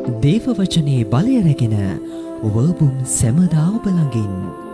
දේව වචනේ බලය රැගෙන වර්බුන් සැමදා ඔබ ළඟින්.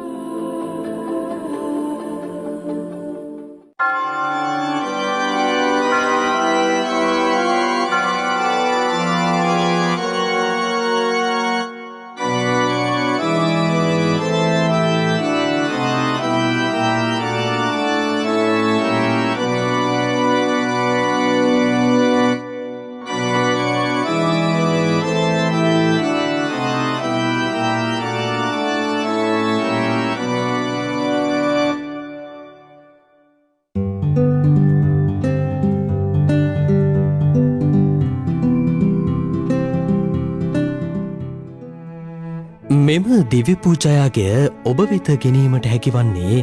මෙම දිව්‍ය පූජායාගය ඔබ වෙත ගෙනීමට හැකිවන්නේ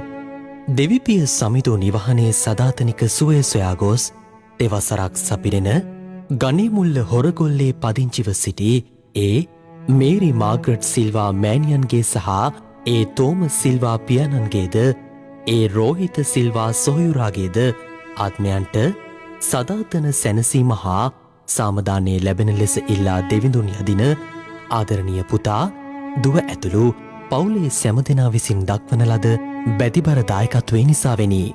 දෙවිපිය සමිඳු නිවහනේ සදාතනික සුවය සොයා ගොස් දෙවසරක් සපිරෙන ගණේමුල්ල හොරගොල්ලේ පදිංචිව සිටි ඒ මේරි මාග්‍රට් සිල්වා මෑණියන්ගේ සහ ඒ තෝමස් සිල්වා පියාණන්ගේද ඒ රෝහිත සිල්වා සොහොයුරාගේද ආත්මයන්ට සදාතන සැනසීම හා සාමදානයේ ලැබෙන ලෙස ඉල්ලා දෙවිඳුන් යදින ආදරණීය පුතා දුව ඇතුළු පවුලේ සැම දෙනා විසින් දක්වන ලද බැතිබර දායකත්වය නිසාවෙනි.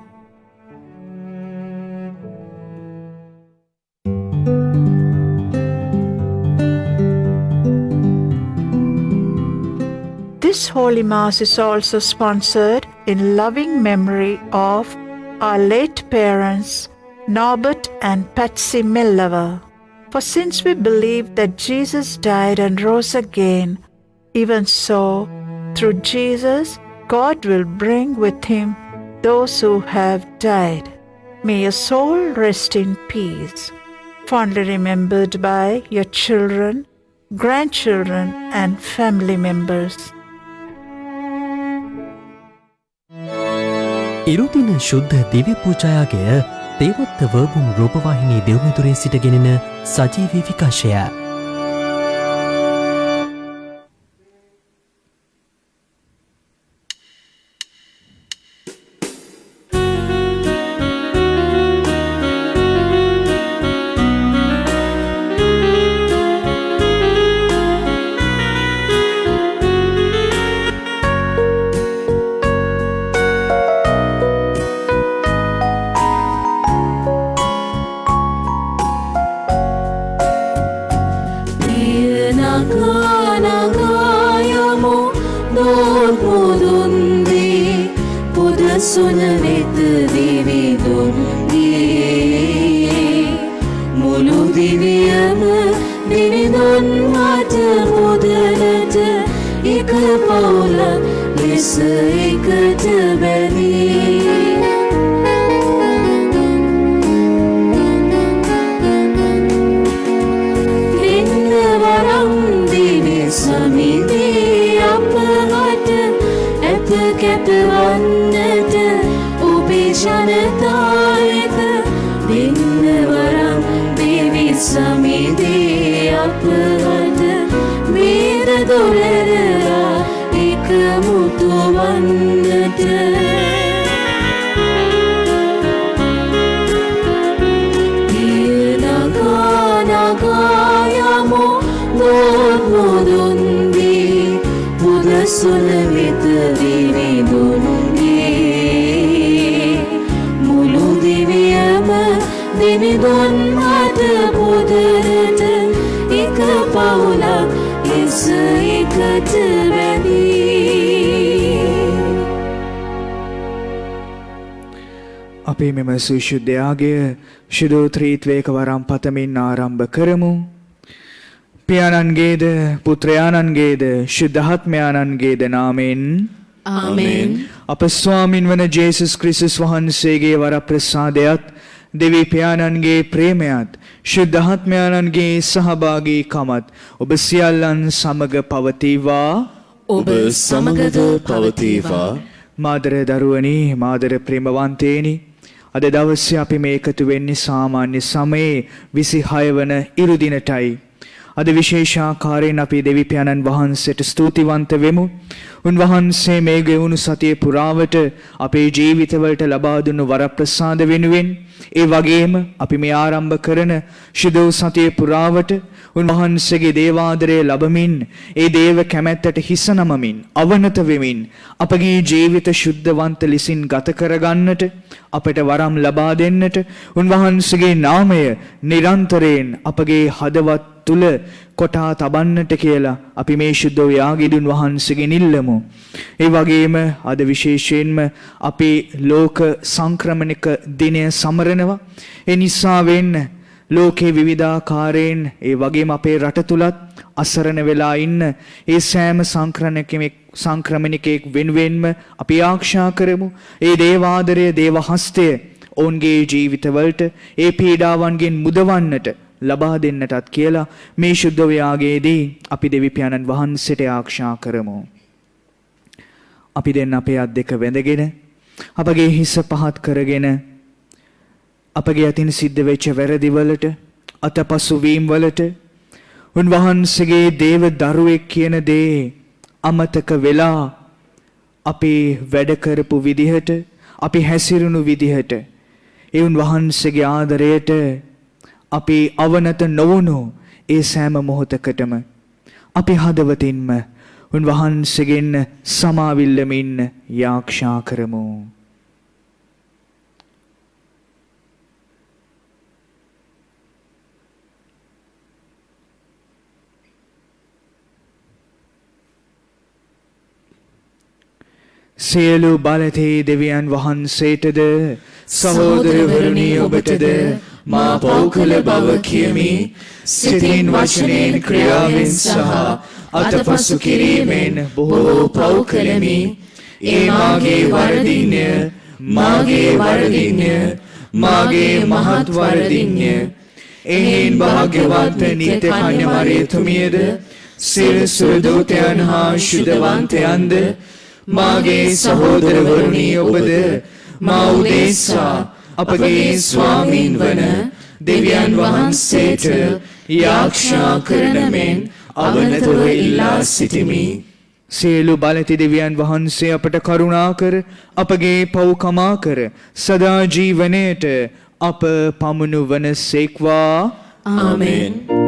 This Holy Mass is also sponsored in loving memory of our late parents, Norbert and Patsy Millever. For since we believe that Jesus died and rose again, even so, through Jesus, God will bring with him those who have died. May your soul rest in peace. Fondly remembered by your children, grandchildren, and family members. ඉරුදින ශුද්ධ දිව්‍ය පූජායාගය දේවත්ත වර්බුන් රූපවාහිනී දෙව්මෙදුරේ සිටගෙනෙන සජීවී විකාශය. අපේ මෙම සුශුද්ධයාගය ශුද්ධෝත්‍රීත්වයක වරම් පතමින් ආරම්භ කරමු. පියාණන්ගේද පුත්‍රයාණන්ගේද ශුද්ධාත්මයාණන්ගේද නාමෙන් ආමෙන්. අප ස්වාමින් වන ජේසුස් ක්‍රිස්තුස් වහන්සේගේ වරප්‍රසාදයත් දෙවි පියාණන්ගේ ප්‍රේමයත් ශුද්ධාත්මයාණන්ගේ සහභාගීකමත් ඔබ සියල්ලන් සමග පවතිවා. ඔබ සමගද පවතිවා. මාදර දරුවනි, මාදර ප්‍රේමවන්තේනි, අද දවසේ අපි මේ එකතු වෙන්නේ සාමාන්‍ය සමයේ 26 වන ඉරුදිනටයි. අද විශේෂාකාරයෙන් අපි දෙවි පියාණන් වහන්සේට ස්තුතිවන්ත වෙමු. උන්වහන්සේ මේ ගෙවුණු සතිය පුරාවට අපේ ජීවිතවලට ලබා දුන්නු වරප්‍රසාද වෙනුවෙන් ඒ වගේම අපි මේ ආරම්භ කරන ශුද්ධ සතිය පුරාවට උන්වහන්සේගේ දේවාදරය ලබමින් ඒ දේව කැමැත්තට හිස නමමින් අවනත වෙමින් අපගේ ජීවිත ශුද්ධවන්ත ලෙසින් ගත කරගන්නට අපට වරම් ලබා දෙන්නට උන්වහන්සේගේ නාමය නිරන්තරයෙන් අපගේ හදවත් තුල කොටා තබන්නට කියලා අපි මේ ශුද්ධ යාගිදුන් වහන්සේගෙන් ඉල්ලමු. ඒ වගේම අද විශේෂයෙන්ම අපි ලෝක සංක්‍රමණික දිනය සමරනවා. ඒ නිසා වෙන්න ලෝකේ විවිධාකාරයෙන් ඒ වගේම අපේ රට තුලත් අසරණ වෙලා ඉන්න ඒ සෑම සංක්‍රමණිකෙක් වෙනුවෙන්ම අපි ආශා කරමු. ඒ දේවාදරය දේව හස්තය ඔවුන්ගේ ජීවිතවලට ඒ පීඩාවන්ගෙන් මුදවන්නට ලබා දෙන්නටත් කියලා මේ ශුද්ධ ව්‍යාගයේදී අපි දෙවි පියාණන් වහන්සේට ආශා කරමු. අපි දෙන්න අපේ අත් දෙක වැඳගෙන අපගේ හිස පහත් කරගෙන අපගේ අතින් සිද්ධ වෙච්ච වැරදිවලට අතපසු වීම් වලට උන්වහන්සේගේ දේව දරුවෙක් කියන දේ අමතක වෙලා අපි වැඩ කරපු විදිහට අපි හැසිරුණු විදිහට ඒ උන්වහන්සේගේ ආදරයට අපි අවනත නොවුණු ඒ සෑම මොහොතකටම අපි හදවතින්ම උන්වහන්සේගෙන් සමාවිල්ලමින් යාඥා කරමු. සියලු බලතේ දෙවියන් වහන්සේටද සහෝදරවරුනි ඔබටද මා පව් කළ බව කියමි. සිතින් වචනෙන් ක්‍රියාවෙන් සහ අතපසු කිරීමෙන් බොහෝ පව් කළෙමි. ඒ මාගේ වරදින්ය, මාගේ වරදින්ය, මාගේ මහත් වරදින්ය. එහෙන් භාග්‍යවත් නිත්‍ය කන්‍යමරියතුමියද සියලු දූතයන් හා ශුද්ධවන්තයන්ද මාගේ සහෝදරවරුනි ඔබද මා උදෙසා අපගේ ස්වාමීන් වන දෙවියන් වහන්සේට යාඥා කරන මෙන් අවනතව ඉල්ලා සිටිමි. සියලු බලති දෙවියන් වහන්සේ අපට කරුණා කර අපගේ පව් කමා කර සදා ජීවනයේට අප පමුණුවන සේක්වා. ආමෙන්.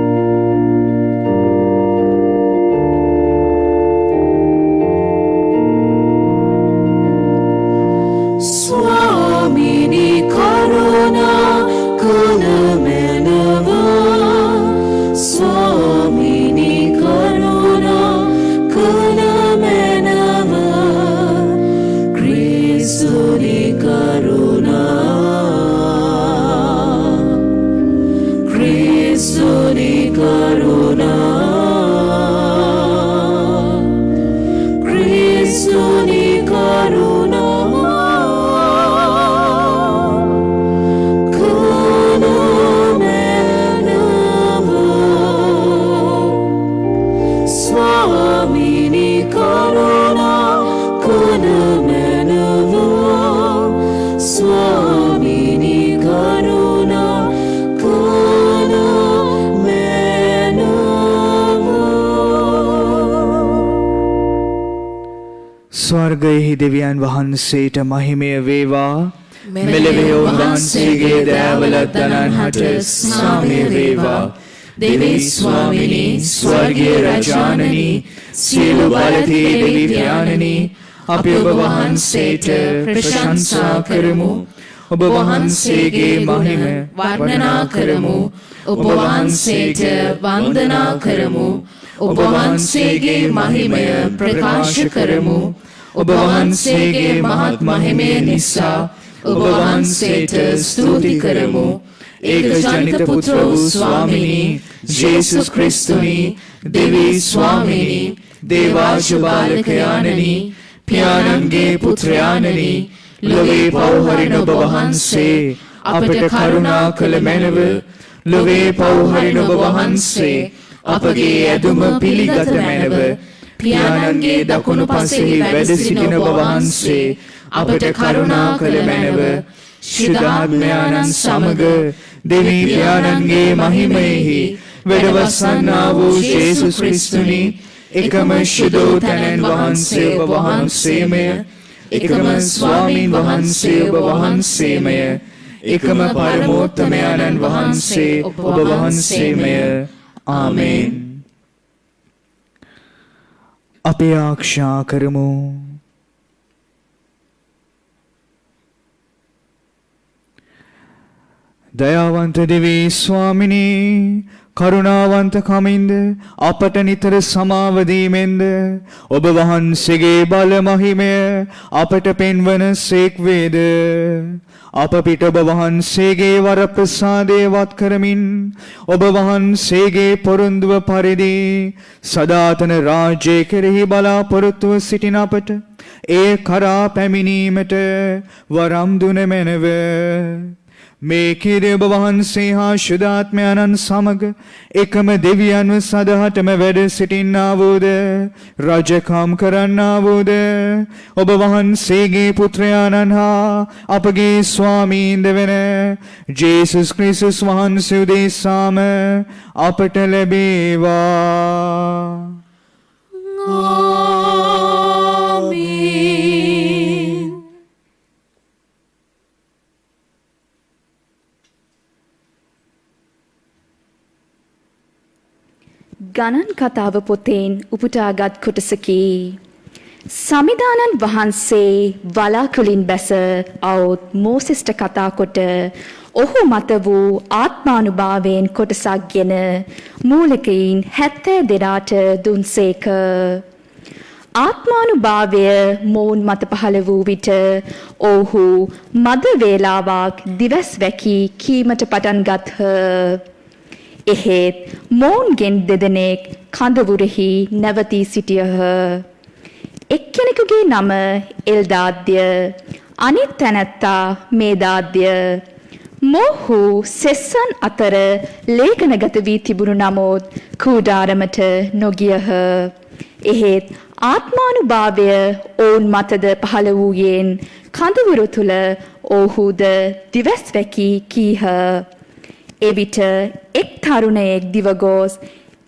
ස්වර්ගයෙහි දෙවියන් වහන්සේට මහිමය වේවා. මෙලෙවේ උන්වහන්සේගේ දෑවල දනන්හට සාමය වේවා. දෙවි ස්වාමිනී, ස්වර්ගීය රජානනි, සියලු බලතේ දෙවි පියාණනි, අපි ඔබ වහන්සේට ප්‍රශංසා කරමු. ඔබ වහන්සේගේ මහිම වර්ණනා කරමු. ඔබ වහන්සේට වන්දනා කරමු. ඔබ වහන්සේගේ මහිමය ප්‍රකාශ කරමු. ඔබ වහන්සේගේ මහත් මහිමය නිසා ඔබ වහන්සේට ස්තුති කරමු. ඒක ජනිත පුත්‍ර වූ ස්වාමිනී ජේසුස් ක්‍රිස්තුනි, දෙවි ස්වාමිනී, දේවාශ බාලකයාණනි, පියාණන්ගේ පුත්‍රයාණනි, ලොවේ පව්හරින ඔබ වහන්සේ අපට කරුණා කළ මැනව. ලොවේ පව්හරින ඔබ වහන්සේ අපගේ ඇදුම පිළිගත මැනව. පියාණන්ගේ දකුණු පසෙහි වැඩ සිටින ඔබ වහන්සේ අපට කරුණා කළ මැනව. ශුද්ධාත්මයන්න් සමග දෙවි පියාණන්ගේ මහිමයෙහි වැඩවසන්නා වූ යේසුස් ක්‍රිස්තුනි, එකම ශුද්ධෝතනන් වහන්සේ ඔබ වහන්සේමය. එකම ස්වාමීන් වහන්සේ ඔබ වහන්සේමය. එකම පරමෝත්තමයන්න් වහන්සේ ඔබ වහන්සේමය. ආමේන්. අපි ආරක්ෂා කරමු. දයාවන්ත දෙවී ස්වාමිනී, කරුණාවන්ත කමින්ද අපට නිතර සමාව දීමෙන්ද ඔබ වහන්සේගේ බල මහිමය අපට පෙන්වන සේක් වේද. අප පිට ඔබ වහන්සේගේ වරප්‍රසාදය වත් කරමින් ඔබ වහන්සේගේ පොරොන්දුව පරිදි සදාතන රාජ්‍ය කෙරෙහි බලාපොරොත්තුව සිටින අපට ඒ කරා පැමිණීමට වරම් දුන මැනව. මේ කිරි ඔබ වහන්සේ හා ශුද්ධාත්මයන්න් සමග එකම දෙවියන්ව සදහටම වැඩ සිටින්නා වූද රජකම් කරන්නා වූද ඔබ වහන්සේගේ පුත්‍රයාණන් හා අපගේ ස්වාමීන්ද වෙන ජේසුස් ක්‍රිස්තුස් වහන්සේ උදෙසාම අපට ලැබේවා. ආමේන්. ගණන් කතාව පොතෙන් උපුටාගත් කොටසකි. සමිදානන් වහන්සේ වලාකුළින් බැස අවුත් මෝසෙස්ට කතා කොට ඔහු මත වූ ආත්මානුභාවයෙන් කොටසක් ගෙන මූලිකයින් 72ට දුන්සේක. ආත්මානුභාවය මොවුන් මත පහළ වූ විට ඔහු මද වේලාවක් දිවස් වැකි කීමට පටන් ගත්හ. එහෙත් මොවුන්ගෙන් දෙදෙනෙක් කඳවුරෙහි නැවතී සිටියහ. එක්කෙනෙකුගේ නම එල්දාද්‍ය, අනිත් තැනැත්තා මේදාද්‍ය. මොහු සෙස්සන් අතර ලේඛනගත වී තිබුණු නමුත් කූඩාරමට නොගියහ. එහෙත් ආත්මානුභාවය ඔවුන් මතද පහළ වූයෙන් කඳවුර තුල ඔහුද දිවස් වැකි කීහ. එවිට එක් තරුණයෙක් දිවගොස්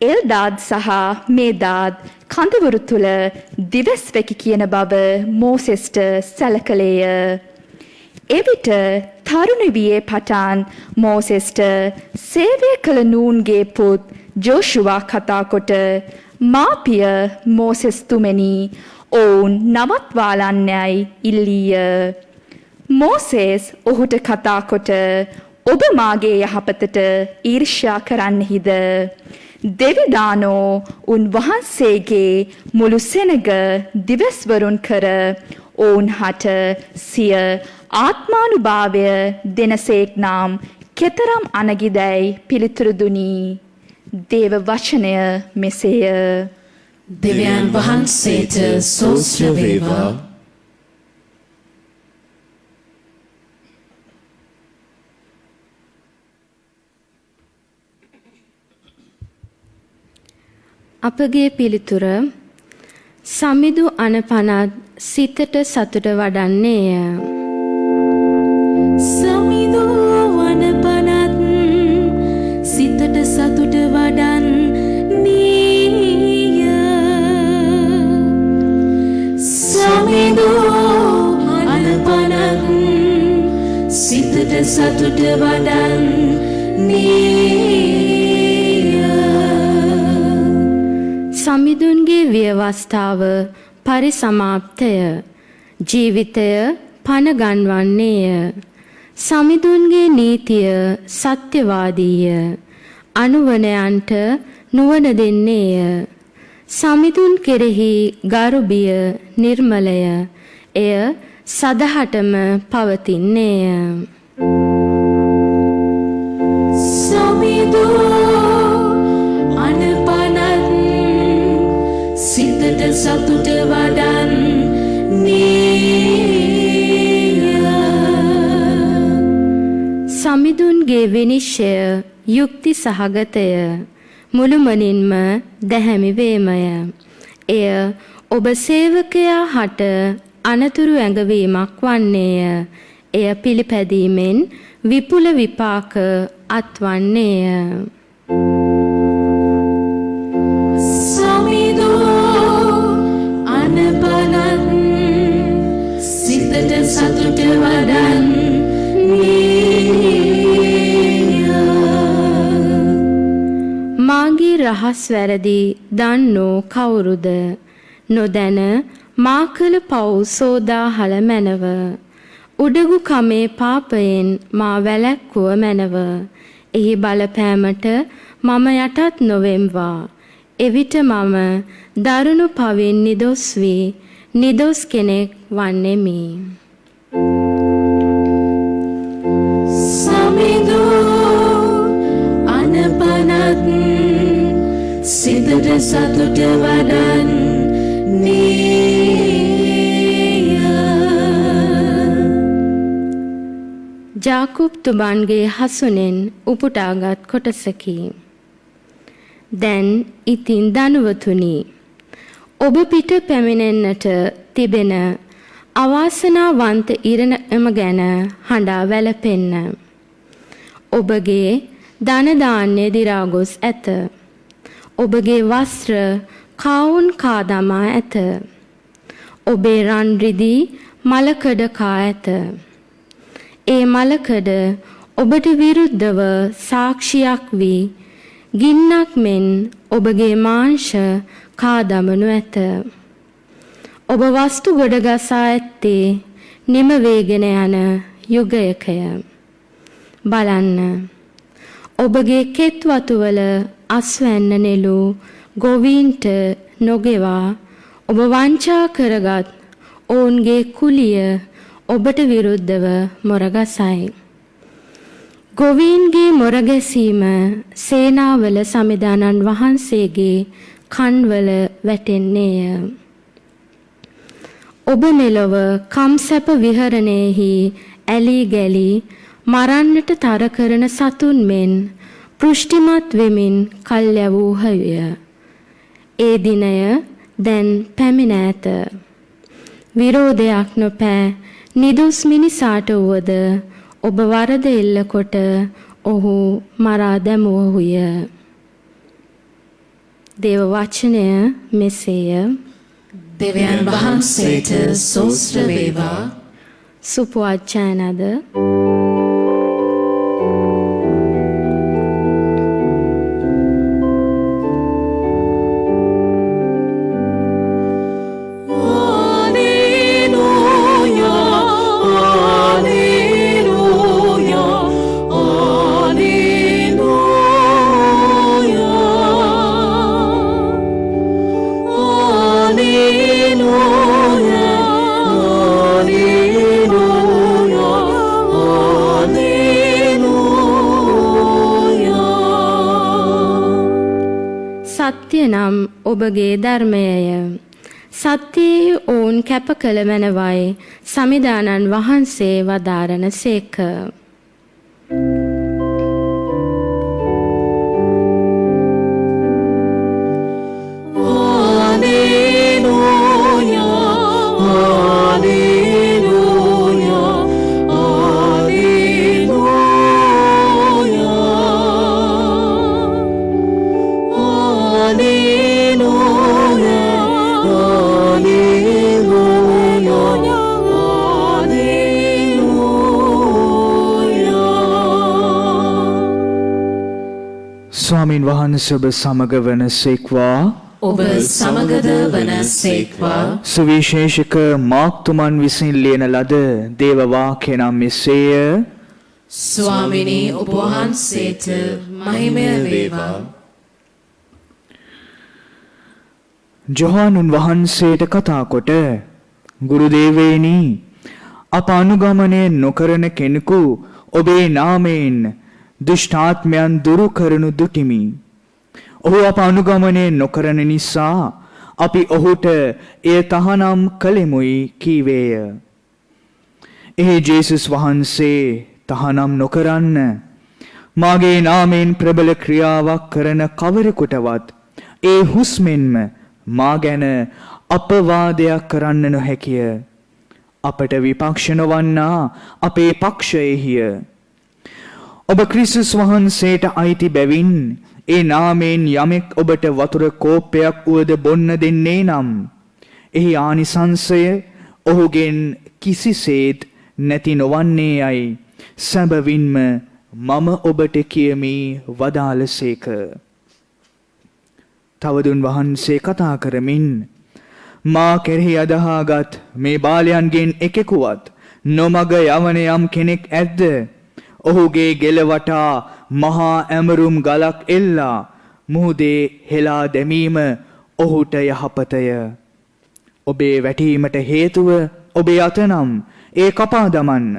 එල්දාද් සහ මේදාද් කඳවුරු තුල දිවස් වැකි කියන බව මෝසෙස්ට සැලකලේය. එවිට තරුණ වියේ පටන් මෝසෙස්ට සේවය කළ නූන්ගේ පුත් ජෝෂුවා කතා කොට මාපිය මෝසෙස් තුමෙනි ඔවුන් නවත්වාලන්නයි ඉල්ලීය. මෝසෙස් ඔහුට කතා කොට ඔබ මාගේ යහපතට ඊර්ෂ්‍යා කරන්නෙහිද? දෙවිදානෝ උන්වහන්සේගේ මුළු සෙනග දිවස්වරුන් කර ඔවුන් හට සිය ආත්මානුභාවය දෙනසේක් නම් කෙතරම් අනගිදැයි පිළිතුරු දුනි. දේව වචනය මෙසේය. දෙවියන් වහන්සේට සෝස්ත්‍ර වේවා. අපගේ පිළිතුර සමිදු අනපනත් සිතට සතුට වඩන්නේය. සමිදු අනපනත් සිතට සතුට වඩන්නේය. සමිදු අනපනත් සිතට සතුට වඩන්නේය. සමිඳුන්ගේ ව්‍යවස්ථාව පරිසමාප්තය. ජීවිතය පණ ගන්වන්නේය. සමිඳුන්ගේ නීතිය සත්‍යවාදීය. අනුවනයන්ට නුවණ දෙන්නේය. සමිඳුන් කෙරෙහි ගරුබිය නිර්මලය. එය සදහටම පවතින්නේය. සමිඳු අනපනත් සිතට සතුට වඩන්නේය. සමිඳුන්ගේ විනිශ්චය යුක්ති සහගතය. මුළුමනින්ම දැහැමි වේමය. එය ඔබ සේවකයා හට අනතුරු ඇඟවීමක් වන්නේය. එය පිළිපැදීමෙන් විපුල විපාක අත්වන්නේය. සමිඳු අනපනත් සිතට සතුට වඩන්නේය. රහස් වැරදි දන්නෝ කවුරුද? නොදැන මා කළ පව් සෝදාහල මැනව. උඩගු කමේ පාපයෙන් මා වැළැක්වුව මැනව. එහි බලපෑමට මම යටත් නොවෙම්වා. එවිට මම දරුණු පවින් නිදොස් වී නිදොස් කෙනෙක් වන්නෙමි. සමිඳු අනපනත් සිතට සතුට වඩන් ජාකුබ් තුබන්ගේ හසුනෙන් උපුටාගත් කොටසකි. දැන් ඉතින් දනුවතුනි, ඔබ පිට පැමිණෙන්නට තිබෙන අවාසනාවන්ත ඉරණම ගැන හඬා වැළපෙන්න. ඔබගේ ධන ධාන්‍ය දි รา ගොස් ඇත. ඔබගේ වස්ත්‍ර කාවුන් කා දමා ඇත. ඔබේ රන් රිදී මලකඩ කා ඇත. ඒ මලකඩ ඔබට විරුද්ධව සාක්ෂියක් වී ගින්නක් මෙන් ඔබගේ මාංශ කා දමනු ඇත. ඔබ වස්තු ගොඩ ගසා ඇත්තේ නිම වේගෙන යන යුගයකය. බලන්න, ඔබගේ කෙත් වතුවල අස්වැන්න නෙළු ගොවීන්ට නොගෙවා ඔබ වංචා කරගත් ඔවුන්ගේ කුලිය ඔබට විරුද්ධව මොරගසයි. ගොවීන්ගේ මොරගැසීම සේනාවල සමිදානන් වහන්සේගේ කන්වල වැටෙන්නේය. ඔබ මෙලොව කම්සැප විහරණයෙහි ඇලී ගැලී මරන්නට තර කරන සතුන් මෙන් පෘෂ්ටිමත් වෙමින් කල් යැවූහය. ඒ දිනය දැන් පැමිණ ඇත. විරෝධයක් නොපෑ නිදුස් මිනිසාට වුවද ඔබ වරද එල්ලකොට ඔහු මරා දැමුවහුය. දේව වචනය මෙසේය. දෙවියන් වහන්සේට සෝස්ත්‍ර වේවා. සුපවචනද සත්‍ය නම් ඔබගේ ධර්මයය. සත්‍යයේ ඔවුන් කැප කළ මැනවයි සමිදානන් වහන්සේ වදාරන සේක. ස්වාමින් වහන්සේ ඔබ සමග වනසේක්වා. ඔබ සමගද වනසේක්වා. සුවිශේෂක මාක්තුමන් විසින් ලියන ලද දේව වාක්‍ය නම් මෙසේය. ස්වාමිනී, ඔබ වහන්සේට මහිමය වේවා. ජොහානුන් වහන්සේට කතා කොට, ගුරුදේවේනි, අප අනුගමනය නොකරන කෙනෙකු ඔබේ නාමයෙන් දුෂ්ටාත්මයන් දුරු කරනු දුටිමි. ඔහු අප අනුගමනය නොකරන නිසා අපි ඔහුට එය තහනම් කළෙමුයි කීවේය. එහි ජේසුස් වහන්සේ තහනම් නොකරන්න, මාගේ නාමයෙන් ප්‍රබල ක්‍රියාවක් කරන කවරෙකුටවත් ඒ හුස්මෙන්ම මා ගැන අපවාදයක් කරන්න නොහැකිය. අපට විපක්ෂ නොවන්නා අපේ පක්ෂයෙහිය. ඔබ ක්‍රිස්තුස් වහන්සේට අයිති බැවින් ඒ නාමයෙන් යමෙක් ඔබට වතුර කෝප්පයක් වුවද බොන්න දෙන්නේ නම් එහි ආනිසංසය ඔහුගෙන් කිසිසේත් නැති නොවන්නේ යයි සැබවින්ම මම ඔබට කියමි වදාළසේක. තවදුන් වහන්සේ කතා කරමින් මා කෙරෙහි අදහාගත් මේ බාලයන්ගෙන් එකෙකුවත් නොමග යවන යම් කෙනෙක් ඇද්ද? ඔහුගේ ගෙල වටා මහා ඇමරුම් ගලක් එල්ලා මුහුදේ හෙලා දැමීම ඔහුට යහපතය. ඔබේ වැටීමට හේතුව ඔබේ අතනම් ඒ කපා දමන්න.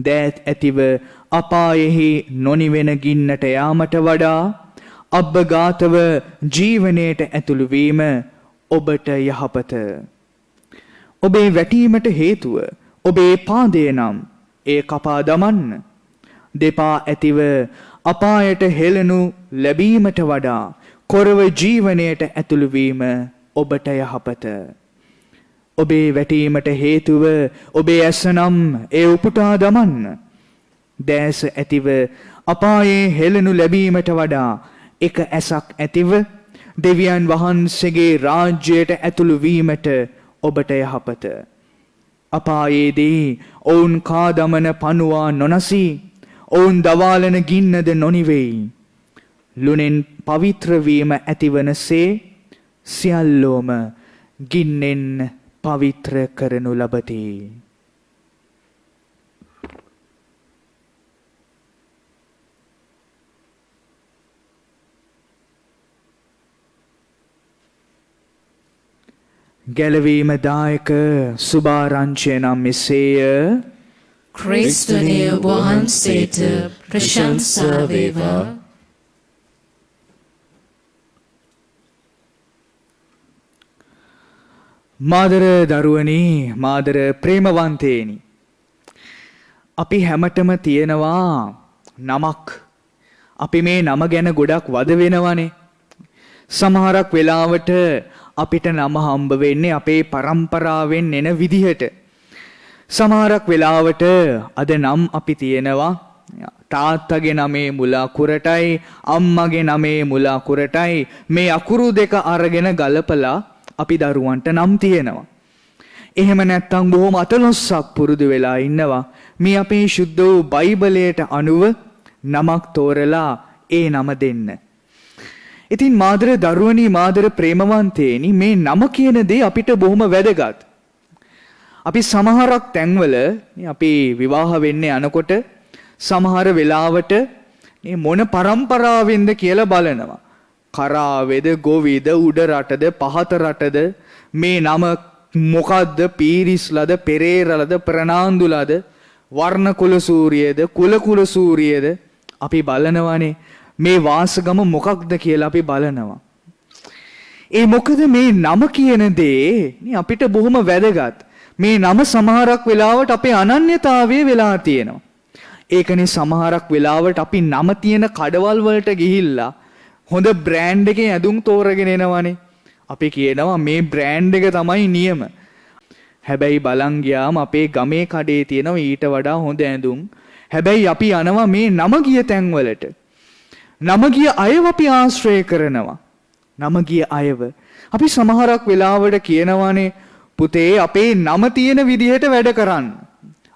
දෑත් ඇතිව අපායෙහි නොනිවෙන ගින්නට යාමට වඩා අබ්බගාතව ජීවනයට ඇතුළු වීම ඔබට යහපත. ඔබේ වැටීමට හේතුව ඔබේ පාදය නම් ඒ කපා දමන්න. දෙපා ඇතිව අපායට හෙළනු ලැබීමට වඩා කොරව ජීවනයට ඇතුළු වීම ඔබට යහපත. ඔබේ වැටීමට හේතුව ඔබේ ඇස නම් ඒ උපුටා දමන්න. දැස ඇතිව අපායේ හෙළනු ලැබීමට වඩා එක ඇසක් ඇතිව දෙවියන් වහන්සේගේ රාජ්‍යයට ඇතුළු වීමට ඔබට යහපත. අපායේදී ඔවුන් කා දමන පණුවා නොනසී ඔවුන් දවාලන ගින්නද නොනිවෙයි. ලුණෙන් පවිත්‍ර වීම ඇතිවනසේ සියල්ලෝම ගින්නෙන් පවිත්‍ර කරනු ලබති. ගැලවීම දායක සුභාරංචිය නම් මෙසේය. ක්‍රිස්තුනේ ඔබ වහන්සේට ප්‍රශංසා වේවා. මාදර දරුවනි, මාදර ප්‍රේමවන්තේනි, අපි හැමතෙම තියෙනවා නමක්. අපි මේ නම ගැන ගොඩක් වද වෙනවනේ. සමහරක් වෙලාවට අපිට නම හම්බ වෙන්නේ අපේ පරම්පරාවෙන් එන විදිහට. සමහරක් වෙලාවට අද නම් අපි තියෙනවා තාත්තගේ නමේ මුල අකුරටයි අම්මගේ නමේ මුල අකුරටයි මේ අකුරු දෙක අරගෙන ගලපලා අපි දරුවන්ට නම් තියෙනවා. එහෙම නැත්නම් බොහොම අතලොස්සක් පුරුදු වෙලා ඉන්නවා. මේ අපේ ශුද්ධ වූ බයිබලයට අනුව නමක් තෝරලා ඒ නම දෙන්න. ඉතින් මාදර දරුවනි, මාදර ප්‍රේමවන්තේනි, මේ නම කියන දේ අපිට බොහොම වැදගත්. අපි සමහරක් තැන්වල අපි විවාහ වෙන්නේ යනකොට සමහර වෙලාවට මේ මොන පරම්පරාවෙන්ද කියලා බලනවා. කරාවේද, ගොවිද, උඩ රටද, පහත රටද, මේ නම මොකද්ද, පීරිස්ලද, පෙරේරලද, ප්‍රනාන්දුලද, වර්ණ කුල සූරියද, කුල සූරියද අපි බලනවානේ. මේ වාසගම මොකක්ද කියලා අපි බලනවා. ඒ මොකද මේ නම කියන දේ අපිට බොහොම වැදගත්. මේ නම සමහරක් වෙලාවට අපේ අනන්‍යතාවය වෙලා තියෙනවා. ඒකනේ සමහරක් වෙලාවට අපි නම තියෙන කඩවල් වලට ගිහිල්ලා හොඳ බ්‍රෑන්ඩ් එකේ ඇඳුම් තෝරගෙන එනවනේ. අපි කියනවා මේ බ්‍රෑන්ඩ් එක තමයි නියම. හැබැයි බලන් ගියාම අපේ ගමේ කඩේ තියෙනවා ඊට වඩා හොඳ ඇඳුම්. හැබැයි අපි යනවා මේ නම ගිය තැන් වලට. නම ගිය අයව අපි ආශ්‍රය කරනවා. නම ගිය අයව අපි සමහරක් වෙලාවට කියනවානේ පුතේ අපේ නම තියෙන විදිහට වැඩ කරන්න.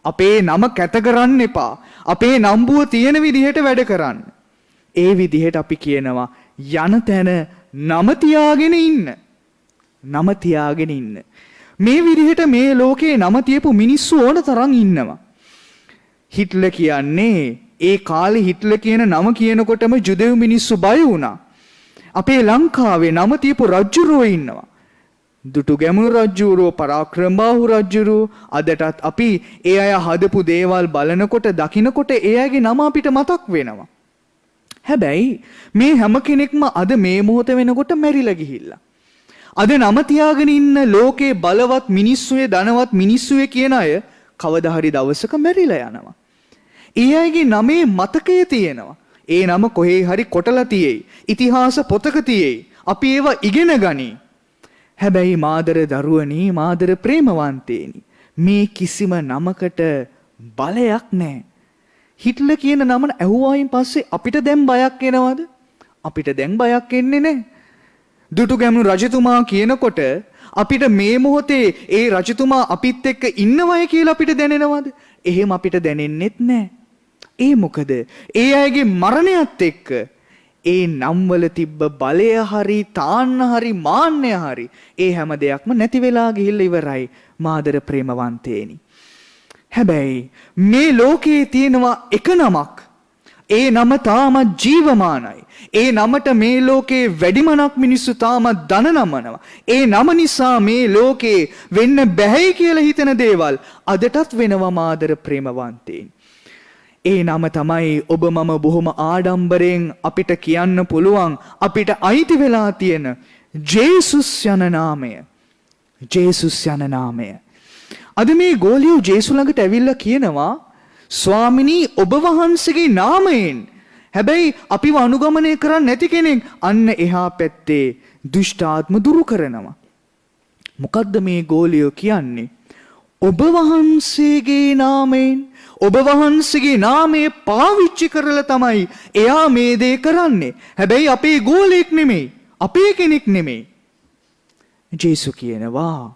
අපේ නම කැත කරන්න එපා. අපේ නම්බුව තියෙන විදිහට වැඩ කරන්න. ඒ විදිහට අපි කියනවා යන තැන නම තියාගෙන ඉන්න. නම තියාගෙන ඉන්න. මේ විදිහට මේ ලෝකේ නම තියපු මිනිස්සු ඕන තරම් ඉන්නවා. හිට්ලර් කියන්නේ ඒ කාලේ හිට්ලර් කියන නම කියනකොටම ජුදෙව් මිනිස්සු බය වුණා. අපේ ලංකාවේ නම තියපු රජුරෝ ඉන්නවා. දුටුගැමුණු රජුරෝ, පරාක්‍රමබාහු රජුරෝ. අදටත් අපි ඒ අය හදපු දේවල් බලනකොට දකිනකොට ඒ අයගේ නම අපිට මතක් වෙනවා. හැබැයි මේ හැම කෙනෙක්ම අද මේ මොහොත වෙනකොට මැරිලා ගිහිල්ලා. අද නම තියාගෙන ඉන්න ලෝකේ බලවත් මිනිස්සුයේ, ධනවත් මිනිස්සුයේ කියන අය කවදා හරි දවසක මැරිලා යනවා. ඒ අයගේ නමේ මතකය තියෙනවා. ඒ නම කොහේ හරි කොටලා තියෙයි. ඉතිහාස පොතක තියෙයි. අපි ඒවා ඉගෙන ගනි. හැබැයි මාදර දරුවනි, මාදර ප්‍රේමවන්තේනි, මේ කිසිම නමකට බලයක් නැහැ. හිට්ලර් කියන නම ඇහුවායින් පස්සේ අපිට දැන් බයක් එනවද? අපිට දැන් බයක් එන්නේ නැහැ. දුටුගැමුණු රජතුමා කියනකොට අපිට මේ මොහොතේ ඒ රජතුමා අපිත් එක්ක ඉන්නවයි කියලා අපිට දැනෙනවද? එහෙම අපිට දැනෙන්නෙත් නැහැ. ඒ මොකද ඒ අයගේ මරණයත් එක්ක ඒ නම්වල තිබ්බ බලය හරි තාන්න හරි මාන්නය හරි ඒ හැම දෙයක්ම නැති වෙලා ගිහිල්ලා ඉවරයි මාදර ප්‍රේමවන්තේනි. හැබැයි මේ ලෝකයේ තියෙනවා එක නමක්. ඒ නම තාමත් ජීවමානයි. ඒ නමට මේ ලෝකේ වැඩිමනක් මිනිස්සු තාමත් දන නමනවා. ඒ නම නිසා මේ ලෝකේ වෙන්න බැහැයි කියලා හිතන දේවල් අදටත් වෙනවා මාදර ප්‍රේමවන්තේනි. ඒ නම තමයි ඔබ මම බොහොම ආඩම්බරයෙන් අපිට කියන්න පුළුවන් අපිට අයිති වෙලා තියෙන ජේසුස් යන නාමය. ජේසුස් යන නාමය. අද මේ ගෝලියෝ ජේසු ළඟට ඇවිල්ලා කියනවා ස්වාමිනී ඔබ වහන්සේගේ නාමයෙන් හැබැයි අපිව අනුගමනය කරන්නේ නැති කෙනෙක් අන්න එහා පැත්තේ දුෂ්ටාත්ම දුරු කරනවා. මොකද්ද මේ ගෝලියෝ කියන්නේ? ඔබ වහන්සේගේ නාමයෙන් ඔබ වහන්සේගේ නාමය පාවිච්චි කරලා තමයි එයා මේ දේ කරන්නේ. හැබැයි අපේ ගෝලෙක් නෙමෙයි. අපේ කෙනෙක් නෙමෙයි. ජේසු කියනවා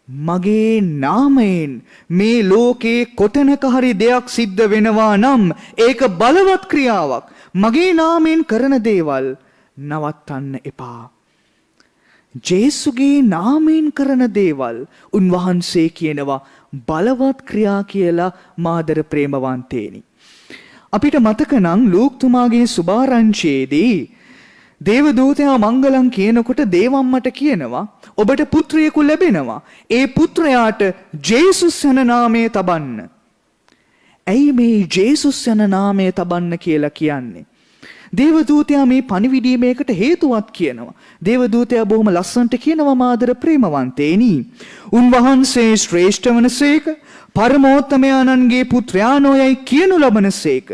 මගේ නාමයෙන් මේ ලෝකේ කොතැනක හරි දෙයක් සිද්ධ වෙනවා නම් ඒක බලවත් ක්‍රියාවක්. මගේ නාමයෙන් කරන දේවල් නවත්තන්න එපා. ජේසුගේ නාමයෙන් කරන දේවල් උන්වහන්සේ කියනවා බලවත් ක්‍රියා කියලා මාදර ප්‍රේමවන්තේනි. අපිට මතක නම් ලූක්තුමාගේ සුභාරංචියේදී දේවදූතයා මංගලම් කියනකොට දේවම්මට කියනවා ඔබට පුත්‍රයෙකු ලැබෙනවා. ඒ පුත්‍රයාට ජේසුස් යන නාමය තබන්න. ඇයි මේ ජේසුස් යන නාමය තබන්න කියලා කියන්නේ? දේවදූතයා මේ පණිවිඩය මේකට හේතුවක් කියනවා. දේවදූතයා බොහොම ලස්සනට කියනවා මාදර ප්‍රේමවන්තේනි. උන්වහන්සේ ශ්‍රේෂ්ඨ වනසේක පරමෝත්තමයාණන්ගේ පුත්‍රයාණෝයයි කියනු ලබනසේක.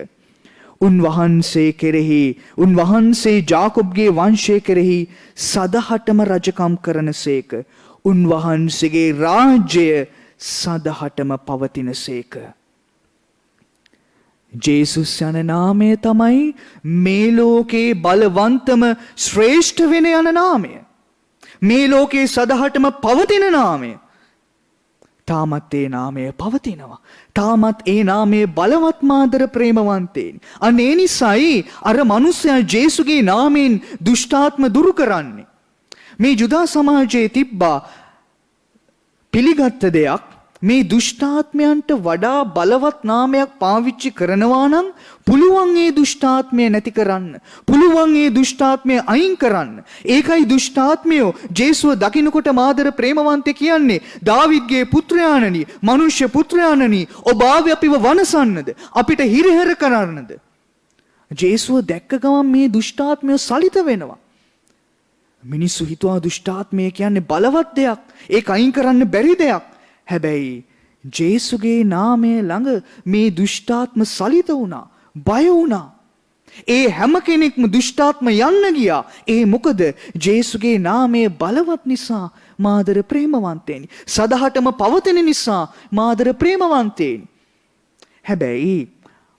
උන්වහන්සේ කෙරෙහි උන්වහන්සේ ජාකොබ්ගේ වංශය කෙරෙහි සදහටම රජකම් කරනසේක. උන්වහන්සේගේ රාජ්‍යය සදහටම පවතිනසේක. ජේසුස් යන නාමය තමයි මේ ලෝකේ බලවන්තම ශ්‍රේෂ්ඨ වෙන යන නාමය. මේ ලෝකේ සදහටම පවතින නාමය. තාමත් ඒ නාමය පවතිනවා. තාමත් ඒ නාමයේ බලවත් මාදර ප්‍රේමවන්තේනි. අන්න ඒ නිසායි අර මිනිසයා ජේසුගේ නාමයෙන් දුෂ්ටාත්ම දුරු කරන්නේ. මේ ජුදා සමාජයේ තිබ්බා පිළිගත් දෙයක් මේ දුෂ්ටාත්මයන්ට වඩා බලවත් නාමයක් පාවිච්චි කරනවා නම් පුළුවන් ඒ දුෂ්ටාත්මය නැති කරන්න. පුළුවන් ඒ දුෂ්ටාත්මය අයින් කරන්න. ඒකයි දුෂ්ටාත්මයෝ ජේසුව දකින්නකොට මාදර ප්‍රේමවන්තය කියන්නේ දාවිද්ගේ පුත්‍රයාණනි, මනුෂ්‍ය පුත්‍රයාණනි, ඔබ ආවේ අපිව වනසන්නද? අපිට හිරිහැර කරන්නද? ජේසුව දැක්ක ගමන් මේ දුෂ්ටාත්මයෝ සලිත වෙනවා. මිනිස්සු හිතුවා දුෂ්ටාත්මය කියන්නේ බලවත් දෙයක්. ඒක අයින් කරන්න බැරි දෙයක්. හැබැයි ජේසුගේ නාමය ළඟ මේ දුෂ්ටාත්ම සලිත වුණා, බය වුණා. ඒ හැම කෙනෙක්ම දුෂ්ටාත්ම යන්න ගියා. ඒ මොකද ජේසුගේ නාමය බලවත් නිසා මාදර ප්‍රේමවන්තේනි. සදහටම පවතින නිසා මාදර ප්‍රේමවන්තේනි. හැබැයි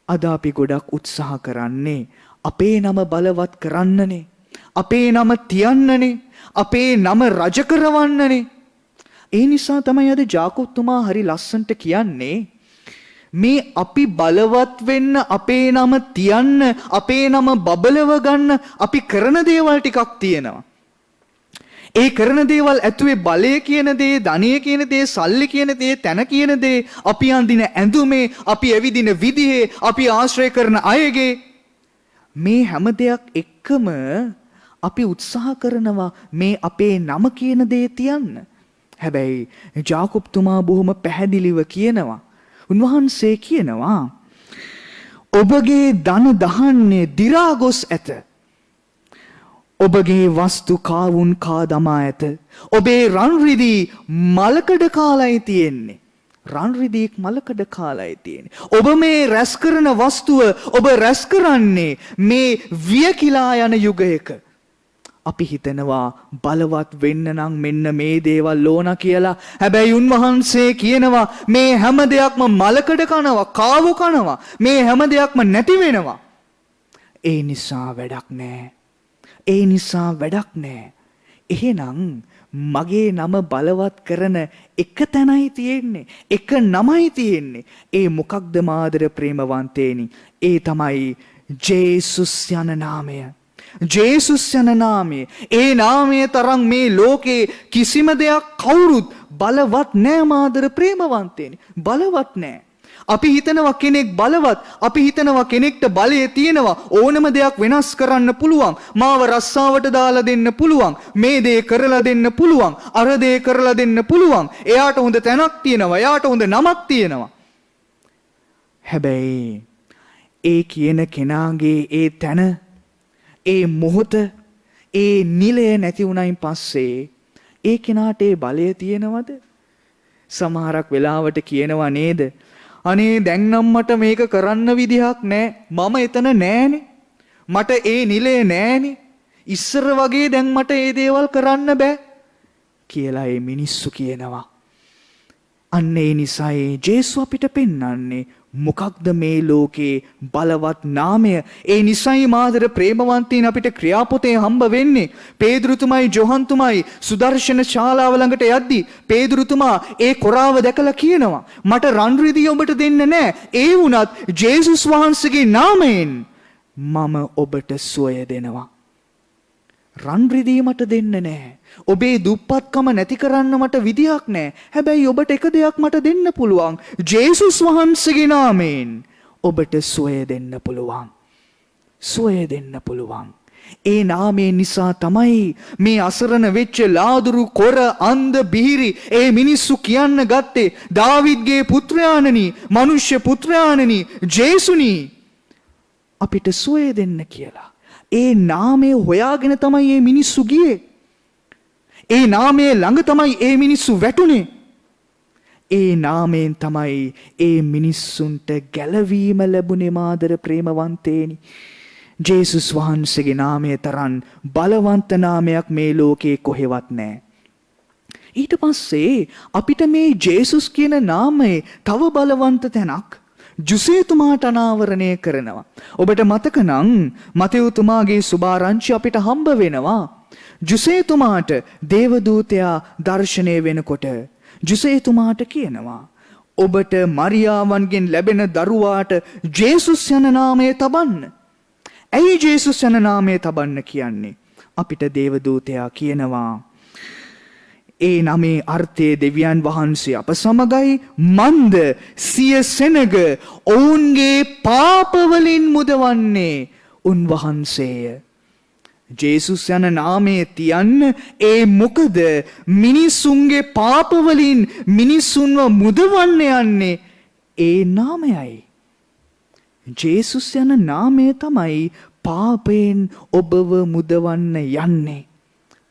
අද අපි ගොඩක් උත්සාහ කරන්නේ අපේ නම බලවත් කරන්නනේ. අපේ නම තියන්නනේ. අපේ නම රජ කරවන්නනේ. ඒ නිසා තමයි අද ජාකෝබ්තුමා හරි ලස්සනට කියන්නේ මේ අපි බලවත් වෙන්න, අපේ නම තියන්න, අපේ නම බබලව ගන්න අපි කරන දේවල් ටිකක් තියෙනවා. ඒ කරන දේවල් ඇතුලේ බලය කියන දේ, ධනය කියන දේ, සල්ලි කියන දේ, තන කියන දේ, අපි අඳින ඇඳුමේ, අපි ඇවිදින විදිහේ, අපි ආශ්‍රය කරන අයගේ මේ හැම දෙයක් එක්කම අපි උත්සාහ කරනවා මේ අපේ නම කියන දේ තියන්න. හැබැයි ජාකෝබ්තුමා බොහොම පැහැදිලිව කියනවා. උන්වහන්සේ කියනවා ඔබගේ ධන දහන්නේ දි รา ගොස් ඇත. ඔබගේ වස්තු කාවුන් කා දමා ඇත. ඔබේ රන් රිදී මලකඩ කාලයි තියෙන්නේ. රන් රිදීක් මලකඩ කාලයි තියෙන්නේ. ඔබ මේ රැස් කරන වස්තුව ඔබ රැස් කරන්නේ මේ වියකිලා යන යුගයක. අපි හිතනවා බලවත් වෙන්න නම් මෙන්න මේ දේවල් ඕන කියලා. හැබැයි උන්වහන්සේ කියනවා මේ හැම දෙයක්ම මලකඩ කනවා, කාවු කනවා. මේ හැම දෙයක්ම නැති වෙනවා. ඒ නිසා වැඩක් නැහැ. ඒ නිසා වැඩක් නැහැ. එහෙනම් මගේ නම බලවත් කරන එක තැනයි තියෙන්නේ. එක නමයි තියෙන්නේ. ඒ මොකක්ද මාදර ප්‍රේමවන්තේනි? ඒ තමයි ජේසුස් යන නාමය. ජේසුස් යන නාමය. ඒ නාමය තරම් මේ ලෝකේ කිසිම දෙයක් කවුරුත් බලවත් නෑ මාදර ප්‍රේමවන්තයනි. බලවත් නෑ. අපි හිතනවා කෙනෙක් බලවත්, අපි හිතනවා කෙනෙක්ට බලය තියෙනවා, ඕනම දෙයක් වෙනස් කරන්න පුළුවන්, මාව රස්සාවට දාලා දෙන්න පුළුවන්, මේ දේ කරලා දෙන්න පුළුවන්, අර දේ කරලා දෙන්න පුළුවන්, එයාට හොඳ තැනක් තියෙනවා, එයාට හොඳ නමක් තියෙනවා. හැබැයි ඒ කියන කෙනාගේ ඒ තැන, ඒ මොහොත, ඒ නිලය නැති වුණයින් පස්සේ ඒ කෙනාට ඒ බලය තියෙනවද? සමහරක් වෙලාවට කියනවා නේද, අනේ දැන් නම් මට මේක කරන්න විදිහක් නෑ, මම එතන නෑනේ, මට ඒ නිලය නෑනේ, ඉස්සර වගේ දැන් මට ඒ දේවල් කරන්න බෑ කියලා ඒ මිනිස්සු කියනවා. අන්න ඒ නිසායි ජේසු අපිට පෙන්වන්නේ මොකක්ද මේ ලෝකේ බලවත් නාමය. ඒ නිසායි මාදර ප්‍රේමවන්තයින් අපිට ක්‍රියාපොතේ හම්බ වෙන්නේ. පේදුරුතුමයි ජොහන්තුමයි සුදර්ශන ශාලාව ළඟට යද්දී පේදුරුතුමා ඒ කොරාව දැකලා කියනවා, මට රන් රිදී ඔබට දෙන්න නෑ, ඒ වුණත් ජේසුස් වහන්සේගේ නාමයෙන් මම ඔබට සුවය දෙනවා. රන් රිදී මට දෙන්න නෑ, ඔබේ දුප්පත්කම නැති කරන්න මට විදියක් නෑ, හැබැයි ඔබට එක දෙයක් මට දෙන්න පුළුවන්, ජේසුස් වහන්සේගේ නාමයෙන් ඔබට සුවය දෙන්න පුළුවන්. සුවය දෙන්න පුළුවන්. ඒ නාමයෙන් නිසා තමයි මේ අසරණ වෙච්ච ලාදුරු කොර අන්ධ බිහිරි ඒ මිනිස්සු කියන්න ගත්තේ, දාවිද්ගේ පුත්‍රයාණනි, මනුෂ්‍ය පුත්‍රයාණනි, ජේසුනි අපිට සුවය දෙන්න කියලා. ඒ නාමය හොයාගෙන තමයි මේ මිනිස්සු ගියේ. ඒ නාමයේ ළඟ තමයි ඒ මිනිස්සු වැටුනේ. ඒ නාමයෙන් තමයි ඒ මිනිස්සුන්ට ගැලවීම ලැබුණේ මාදර ප්‍රේමවන්තේනි. ජේසුස් වහන්සේගේ නාමය තරම් බලවන්ත නාමයක් මේ ලෝකේ කොහෙවත් නැහැ. ඊට පස්සේ අපිට මේ ජේසුස් කියන නාමයේ තව බලවන්ත තැනක් ජුසේතුමාට අනාවරණය කරනවා. ඔබට මතක නම් මතෙව්තුමාගේ සුභාරංචි අපිට හම්බ වෙනවා. ජුසේතුමාට දේවදූතයා දර්ශනය වෙනකොට ජුසේතුමාට කියනවා, ඔබට මරියාවන්ගෙන් ලැබෙන දරුවාට ජේසුස් යන නාමය තබන්න. ඇයි ජේසුස් යන නාමය තබන්න කියන්නේ? අපිට දේවදූතයා කියනවා, ඒ නමේ අර්ථය දෙවියන් වහන්සේ අප සමගයි, මන්ද සිය සෙනග ඔවුන්ගේ පාපවලින් මුදවන්නේ උන්වහන්සේය. ජේසුස් යන නාමයේ තියන්න ඒ මොකද මිනිසුන්ගේ පාපවලින් මිනිසුන්ව මුදවන්න යන්නේ ඒ නාමයයි. ජේසුස් යන නාමය තමයි පාපයෙන් ඔබව මුදවන්න යන්නේ.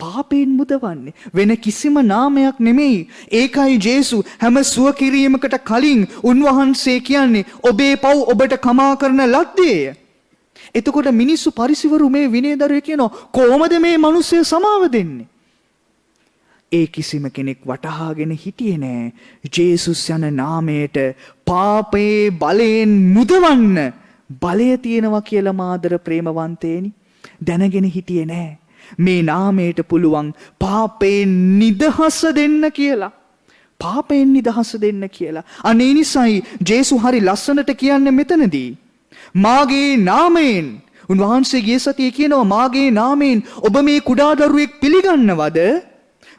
පාපයෙන් මුදවන්නේ වෙන කිසිම නාමයක් නෙමෙයි. ඒකයි ජේසු හැම සුව කිරීමකට කලින් උන්වහන්සේ කියන්නේ ඔබේ පව් ඔබට කමා කරන ලද්දේය. එතකොට මිනිස්සු පරිසිවරු මේ විනයදරුවේ කියනවා, කොහොමද මේ මිනිස්සු සමාව දෙන්නේ? ඒ කිසිම කෙනෙක් වටහාගෙන හිටියේ නෑ ජේසුස් යන නාමයට පාපේ බලයෙන් මුදවන්න බලය තියෙනවා කියලා මාදර ප්‍රේමවන්තේනි. දැනගෙන හිටියේ නෑ මේ නාමයට පුළුවන් පාපයෙන් නිදහස දෙන්න කියලා. පාපයෙන් නිදහස දෙන්න කියලා. අනේ නිසායි ජේසු හරි ලස්සනට කියන්නේ මෙතනදී, මාගේ නාමයෙන්, උන්වහන්සේ ගිය සතියේ කියනවා, මාගේ නාමයෙන් ඔබ මේ කුඩා දරුවෙක් පිළිගන්නවද?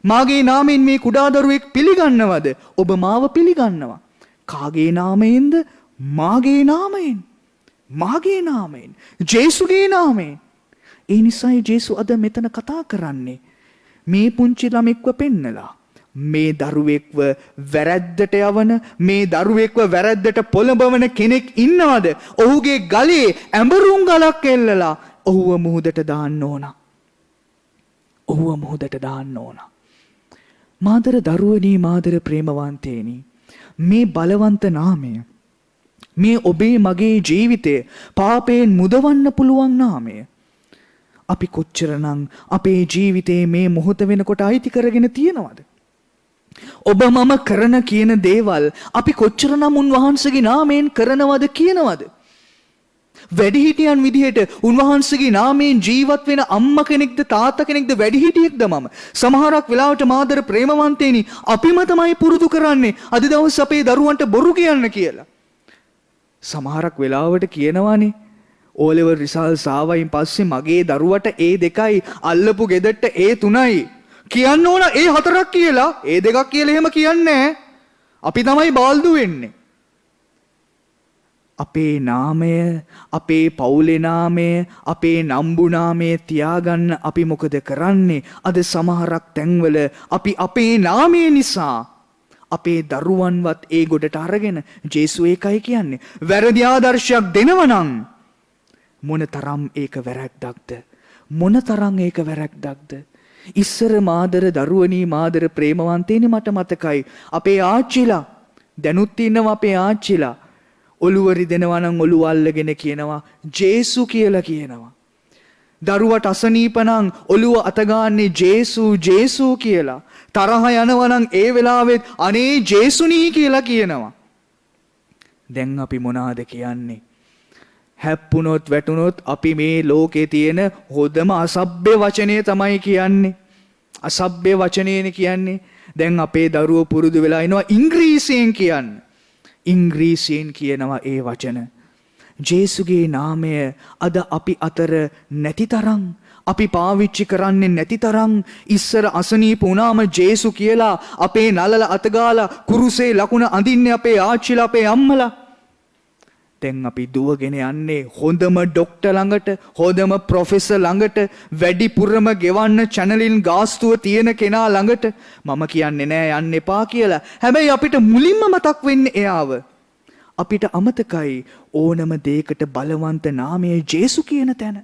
මාගේ නාමයෙන් මේ කුඩා දරුවෙක් පිළිගන්නවද? ඔබ මාව පිළිගන්නවා. කාගේ නාමයෙන්ද? මාගේ නාමයෙන්. මාගේ නාමයෙන්. ජේසුගේ නාමයෙන්. ඒ නිසායි ජේසු අද මෙතන කතා කරන්නේ මේ පුංචි ළමෙක්ව පෙන්නලා, මේ දරුවෙක්ව වැරැද්දට යවන, මේ දරුවෙක්ව වැරැද්දට පොළඹවන කෙනෙක් ඉන්නවද? ඔහුගේ ගලේ ඇඹරුම් ගලක් එල්ලලා ඔහුව මුහුදට දාන්න ඕන. ඔහුව මුහුදට දාන්න ඕන. මාදර දරුවනි, මාදර ප්‍රේමවන්තේනි, මේ බලවන්ත නාමය, මේ ඔබේ මගේ ජීවිතය පාපයෙන් මුදවන්න පුළුවන් නාමය අපි කොච්චරනම් අපේ ජීවිතේ මේ මොහොත වෙනකොට අයිති කරගෙන තියෙනවද? ඔබ මම කරන කියන දේවල් අපි කොච්චරනම් උන්වහන්සේගේ නාමයෙන් කරනවද කියනවද? වැඩිහිටියන් විදිහට උන්වහන්සේගේ නාමයෙන් ජීවත් වෙන අම්මා කෙනෙක්ද තාත්තා කෙනෙක්ද වැඩිහිටියෙක්ද මම? සමහරක් වෙලාවට මාදර ප්‍රේමවන්තේනි අපිම තමයි පුරුදු කරන්නේ අද දවස් අපේ දරුවන්ට බොරු කියන්න කියලා. සමහරක් වෙලාවට කියනවානේ O level results ආවයින් පස්සේ මගේ දරුවට ඒ දෙකයි අල්ලපු ගෙදරට ඒ තුනයි කියන්න ඕන ඒ හතරක් කියලා ඒ දෙකක් කියලා එහෙම කියන්නේ අපි තමයි බාල්දු වෙන්නේ. අපේ නාමය, අපේ පවුලේ නාමය, අපේ නම්බු නාමය තියාගන්න අපි මොකද කරන්නේ? අද සමහරක් තැන්වල අපි අපේ නාමය නිසා අපේ දරුවන්වත් ඒ ගොඩට අරගෙන ජේසුස් ඒකයි කියන්නේ. වැරදි ආදර්ශයක් දෙනවනම් මොනතරම් ඒක වැරැද්දක්ද? මොනතරම් ඒක වැරැද්දක්ද? ඉස්සර මාදර දරුවනි මාදර ප්‍රේමවන්තේනි මට මතකයි අපේ ආච්චිලා දැනුත් ඉන්නවා අපේ ආච්චිලා ඔළුව රිදෙනවා නම් ඔළුව අල්ලගෙන කියනවා ජේසු කියලා කියනවා. දරුවට අසනීප නම් ඔළුව අතගාන්නේ ජේසු ජේසු කියලා. තරහ යනවා නම් ඒ වෙලාවෙත් අනේ ජේසුනී කියලා කියනවා. දැන් අපි මොනවාද කියන්නේ? හැප්පුණොත් වැටුණොත් අපි මේ ලෝකේ තියෙන හොඳම අසභ්‍ය වචනය තමයි කියන්නේ. අසභ්‍ය වචනේනේ කියන්නේ. දැන් අපේ දරුවෝ පුරුදු වෙලා ඉනවා ඉංග්‍රීසියෙන් කියන්න. ඉංග්‍රීසියෙන් කියනවා ඒ වචන. ජේසුගේ නාමය අද අපි අතර නැති තරම් අපි පාවිච්චි කරන්නේ නැති තරම් ඉස්සර අසනීප වුණාම ජේසු කියලා අපේ නලල අතගාලා කුරුසේ ලකුණ අඳින්නේ අපේ ආච්චිලා අපේ අම්මලා. දැන් අපි දුවගෙන යන්නේ හොඳම ඩොක්ටර් ළඟට, හොඳම ප්‍රොෆෙසර් ළඟට, වැඩිපුරම ගෙවන්න චැනලින් ගාස්තුව තියෙන කෙනා ළඟට. මම කියන්නේ නෑ යන්න එපා කියලා. හැබැයි අපිට මුලින්ම මතක් වෙන්නේ එයාව. අපිට අමතකයි ඕනම දෙයකට බලවන්ත නාමය ජේසු කියන තැන.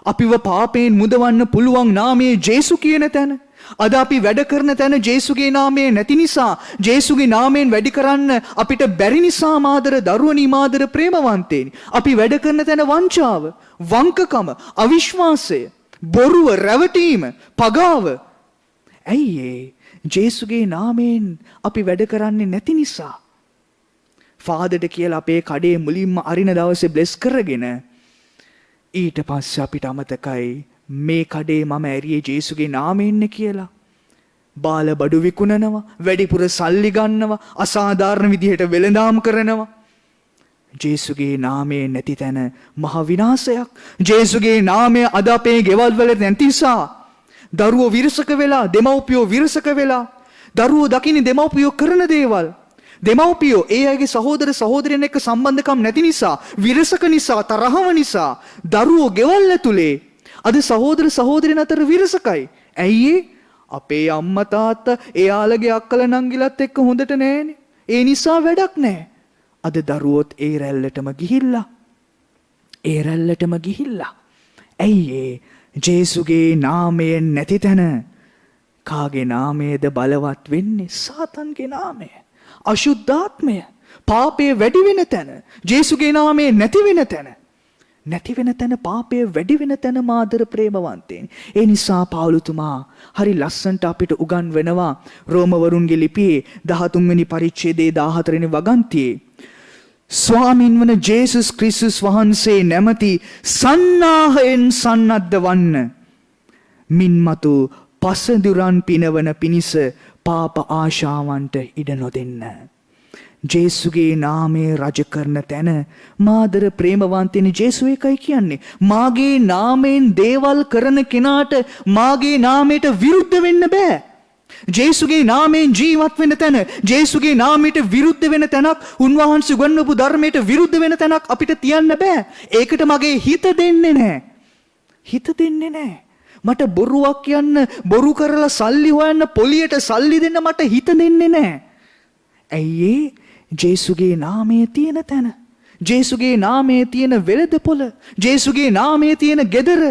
අපිව පාපයෙන් මුදවන්න පුළුවන් නාමය ජේසු කියන තැන. අද අපි වැඩ කරන තැන ජේසුගේ නාමය නැති නිසා, ජේසුගේ නාමයෙන් වැඩි කරන්න අපිට බැරි නිසා මාදර දරුවනි මාදර ප්‍රේමවන්තේනි. අපි වැඩ කරන තැන වංචාව, වංකකම, අවිශ්වාසය, බොරුව, රැවටීම, පගාව. ඇයි ඒ? ජේසුගේ නාමයෙන් අපි වැඩ කරන්නේ නැති නිසා. ෆාදර්ට කියලා අපේ කඩේ මුලින්ම අරින දවසේ බ්ලෙස් කරගෙන ඊට පස්සේ අපිට අමතකයි මේ කඩේ මම ඇරියේ ජේසුගේ නාමයෙන්ද කියලා. බාල බඩු විකුණනවා, වැඩිපුර සල්ලි ගන්නවා, අසාධාරණ විදිහට වෙළඳාම් කරනවා. ජේසුගේ නාමය නැති තැන මහ විනාශයක්. ජේසුගේ නාමය අද අපේ ගෙවල් වල නැති නිසා දරුවෝ විරසක වෙලා, දෙමව්පියෝ විරසක වෙලා, දරුවෝ දකින්නේ දෙමව්පියෝ කරන දේවල්. දෙමව්පියෝ ඒ අයගේ සහෝදර සහෝදරයන් එක්ක සම්බන්ධකම් නැති නිසා, විරසක නිසා, තරහව නිසා දරුවෝ ගෙවල් ඇතුලේ අද සහෝදර සහෝදරයන් අතර විරසකයි. ඇයි ඒ? අපේ අම්මා තාත්තා එයාලගේ අක්කලා නංගිලත් එක්ක හොඳට නැහැනේ. ඒ නිසා වැඩක් නැහැ. අද දරුවොත් ඒ රැල්ලටම ගිහිල්ලා. ඒ රැල්ලටම ගිහිල්ලා. ඇයි ඒ? ජේසුගේ නාමය නැති තැන කාගේ නාමයේද බලවත් වෙන්නේ? සාතන්ගේ නාමය. අශුද්ධාත්මය. පාපය වැඩි වෙන තැන. ජේසුගේ නාමය නැති වෙන තැන. නැති වෙන තැන, පාපය වැඩි වෙන තැන මාදර ප්‍රේමවන්තයන්. ඒ නිසා පාවුලුතුමා හරි ලස්සන්ට අපිට උගන්වනවා රෝමවරුන්ගේ ලිපියේ 13 වෙනි පරිච්ඡේදයේ 14 වෙනි වගන්තියේ ස්වාමින් වන ජේසුස් ක්‍රිස්තුස් වහන්සේ නැමැති සන්නාහයෙන් සන්නද්ධ වන්න මින්මතු පසදුරන් පිනවන පිණිස පාප ආශාවන්ට ඉඩ නොදෙන්න. ජේසුගේ නාමයේ රජ කරන තැන මාදර ප්‍රේමවන්තයනි ජේසු එකයි කියන්නේ. මාගේ නාමයෙන් දේවල් කරන කෙනාට මාගේ නාමයට විරුද්ධ වෙන්න බෑ. ජේසුගේ නාමයෙන් ජීවත් වෙන තැන, ජේසුගේ නාමයට විරුද්ධ වෙන තැනක්, උන්වහන්සේ උගන්වපු ධර්මයට විරුද්ධ වෙන තැනක් අපිට තියන්න බෑ. ඒකට මගේ හිත දෙන්නේ නැහැ. හිත දෙන්නේ නැහැ. මට බොරුවක් කියන්න, බොරු කරලා සල්ලි හොයන්න, පොලියට සල්ලි දෙන්න මට හිත දෙන්නේ නැහැ. ඇයි ඒ? ජේසුගේ නාමයේ තියෙන තැන, ජේසුගේ නාමයේ තියෙන වෙළඳපොළ, ජේසුගේ නාමයේ තියෙන ගෙදර